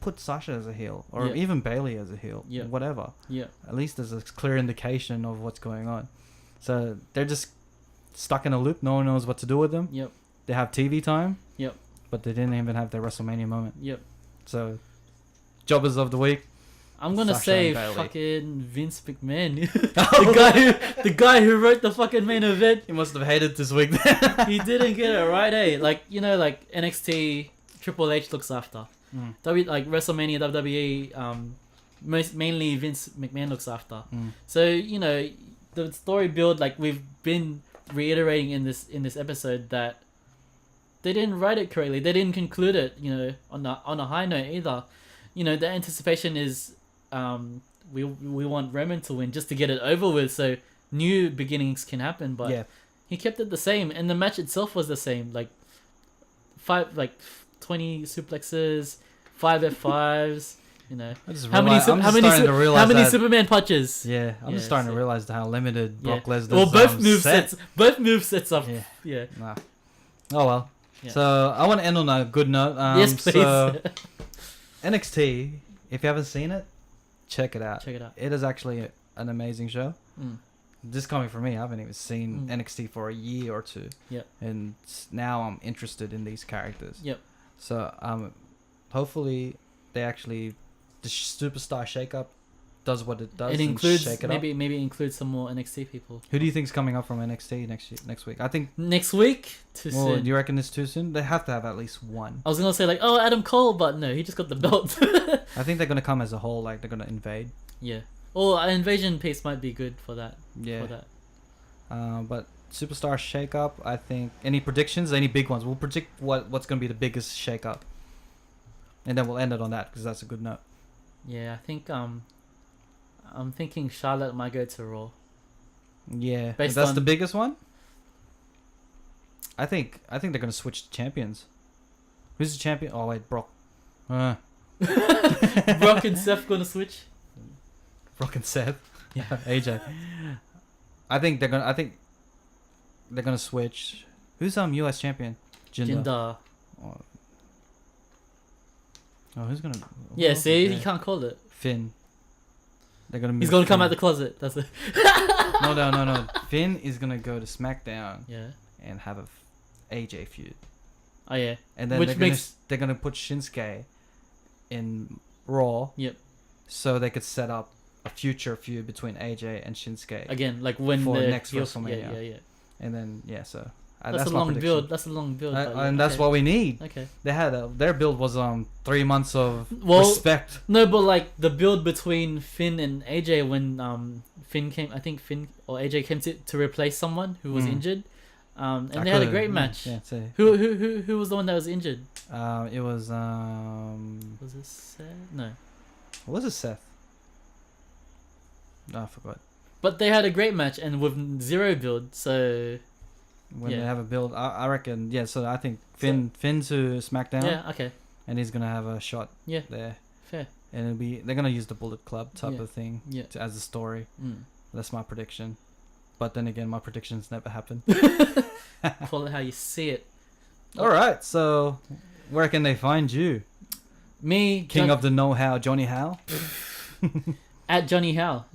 put Sasha as a heel or even Bailey as a heel. Yeah. Whatever. Yeah. At least there's a clear indication of what's going on. So they're just stuck in a loop. No one knows what to do with them. Yep. They have TV time. Yep. But they didn't even have their WrestleMania moment. Yep. So, jobbers of the week. I'm gonna say fucking Vince McMahon, the guy who wrote the fucking main event. He must have hated this week. He didn't get it right, eh? Like like NXT, Triple H looks after. Like WrestleMania, WWE, mainly Vince McMahon looks after. So the story build, like we've been reiterating in this episode, that they didn't write it correctly. They didn't conclude it, on a high note either. The anticipation is, we want Roman to win just to get it over with, so new beginnings can happen. But he kept it the same, and the match itself was the same. Like 20 suplexes, 5 F5s. How many Superman punches? Yeah, I'm just starting to realize how limited Brock Lesnar's Well, both movesets are. Yeah. Nah. Oh well. Yeah. So I want to end on a good note. Yes, please. So, NXT, if you haven't seen it, check it out. Check it out. It is actually an amazing show. This coming from me, I haven't even seen NXT for a year or two. Yep. And now I'm interested in these characters. Yep. So hopefully they actually the superstar shakeup does what it does. It includes shake it maybe include some more NXT people. Who do you think's coming up from NXT next week? I think next week. Too soon. Do you reckon it's too soon? They have to have at least one. I was gonna say Adam Cole, but no, he just got the belt. I think they're gonna come as a whole, like they're gonna invade. Yeah. Or an invasion piece might be good for that. Yeah. But superstar shakeup, I think. Any predictions? Any big ones? We'll predict what's gonna be the biggest shakeup, and then we'll end it on that because that's a good note. Yeah, I think I'm thinking Charlotte might go to Raw. Yeah, that's the biggest one. I think they're gonna switch champions. Who's the champion? Oh wait, Brock. Brock and Seth gonna switch. Brock and Seth. Yeah, AJ. I think they're gonna switch. Who's US champion? Jinder. Oh, who's gonna? Yeah, see, he can't call it. Finn. They're gonna. He's gonna come out the closet. That's it. No. Finn is gonna go to SmackDown. Yeah. And have a AJ feud. Oh yeah. And then they're gonna put Shinsuke in Raw. Yep. So they could set up a future feud between AJ and Shinsuke. Again, like when for next WrestleMania. Yeah. And then so. That's a long build. That's a long build. And that's what we need. Okay. They had their build was 3 months of respect. No, but like the build between Finn and AJ when Finn or AJ came to replace someone who was injured, and they had a great match. Yeah. Who was the one that was injured? It was Was it Seth? No. Was it Seth? No, I forgot. But they had a great match and with zero build, so. When they have a build, I reckon, so I think Finn to SmackDown. Yeah, okay. And he's going to have a shot there. Fair. And they're going to use the Bullet Club type of thing as a story. That's my prediction. But then again, my predictions never happen. Call it how you see it. Alright, so where can they find you? Me, King of the Know-How, Johnny Howe? At Johnny Howe.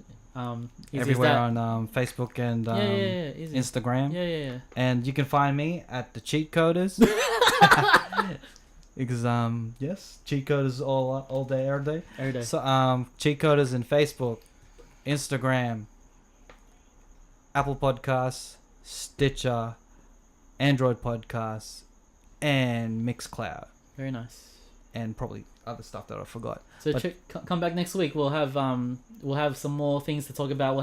Everywhere on Facebook and Instagram. Yeah. And you can find me at the Cheatcoders. Because Cheatcoders all day, every day. So Cheatcoders in Facebook, Instagram, Apple Podcasts, Stitcher, Android Podcasts, and Mixcloud. Very nice. And probably other stuff that I forgot. So come back next week. We'll have some more things to talk about.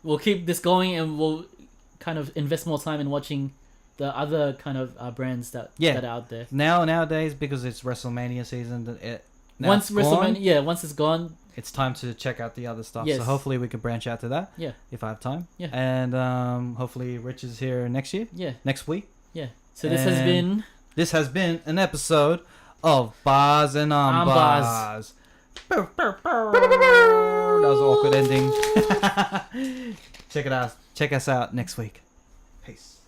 We'll keep this going, and we'll kind of invest more time in watching the other kind of brands that are out there. Nowadays, because it's WrestleMania season, once it's gone, it's time to check out the other stuff. Yes. So hopefully we can branch out to that. Yeah. If I have time. Yeah. And hopefully Rich is here next year. Yeah. Next week. Yeah. So this has been an episode of Bars and Armbars. That was an awkward ending. Check it out. Check us out next week. Peace.